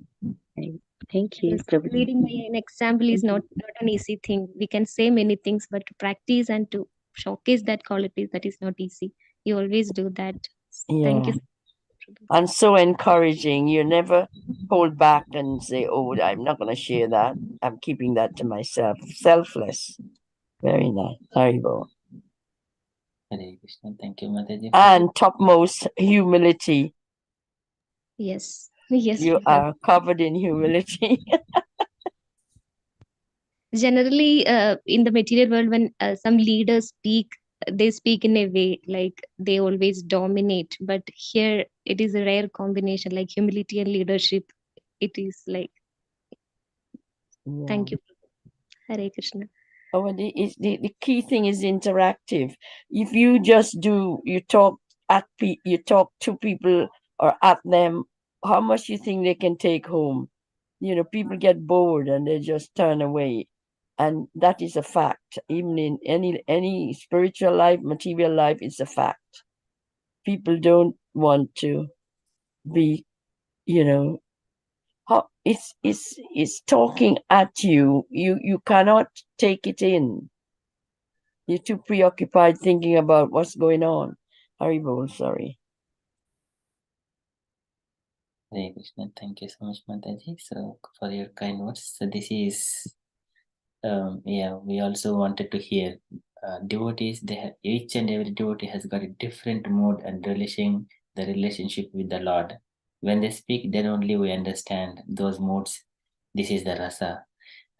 Thank you, Because Prabhu. leading by an example is not an easy thing. We can say many things, but to practice and to showcase that qualities, that is not easy. You always do that. Thank Yeah, you. and so encouraging. You never hold back and say, "Oh, I'm not going to share that. I'm keeping that to myself." Selfless. Very nice, Haribol. Hare Krishna. Thank you, Mataji. And topmost humility. Yes. Yes. You are covered in humility. Generally, in the material world, when some leaders speak, they speak in a way like they always dominate. But here, it is a rare combination, like humility and leadership. It is like, thank you, Hare Krishna. Oh, the key thing is interactive. If you just you talk you talk to people or at them, how much you think they can take home? You know, people get bored and they just turn away, and that is a fact. Even in any spiritual life, material life, it's a fact. People don't want to be, you know, it's talking at you. You cannot take it in. You're too preoccupied thinking about what's going on. Haribol, sorry. Hare Krishna. Thank you so much, Mataji. So for your kind words. So this is we also wanted to hear devotees. Each and every devotee has got a different mood and the relationship with the Lord. When they speak, then only we understand those moods. This is the rasa,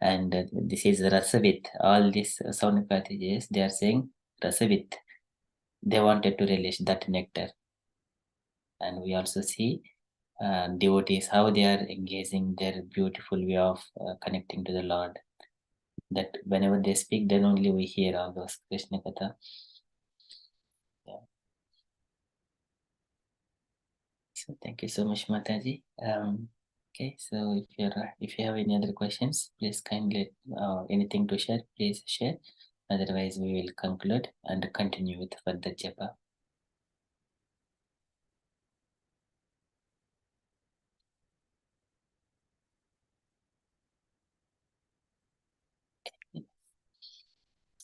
and this is the rasavit. All these Saunakatis, they are saying rasavit. They wanted to relish that nectar, and we also see devotees how they are engaging their beautiful way of connecting to the Lord. That whenever they speak, then only we hear all those Krishna Katha. Yeah. So thank you so much, Mataji. Okay, so if you have any other questions, please kindly anything to share, please share. Otherwise, we will conclude and continue with further japa.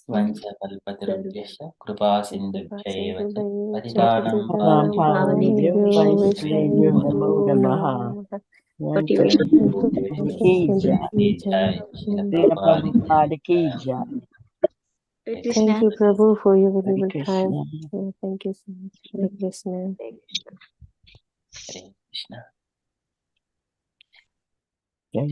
Vanchakalpatarubhyasya kripa sindhubhyaiva ca patitanam Pavanebhyo Vaishnaveyo Namo Namaha. Ki Jai. Jai Srila Srila Prabhupada. Prabhupada Ki Jai. Hare Thank Krishna. you, Prabhu, for your Hare valuable time. Krishna. Yeah, thank you so much. Hare Krishna. Hare Krishna. Jai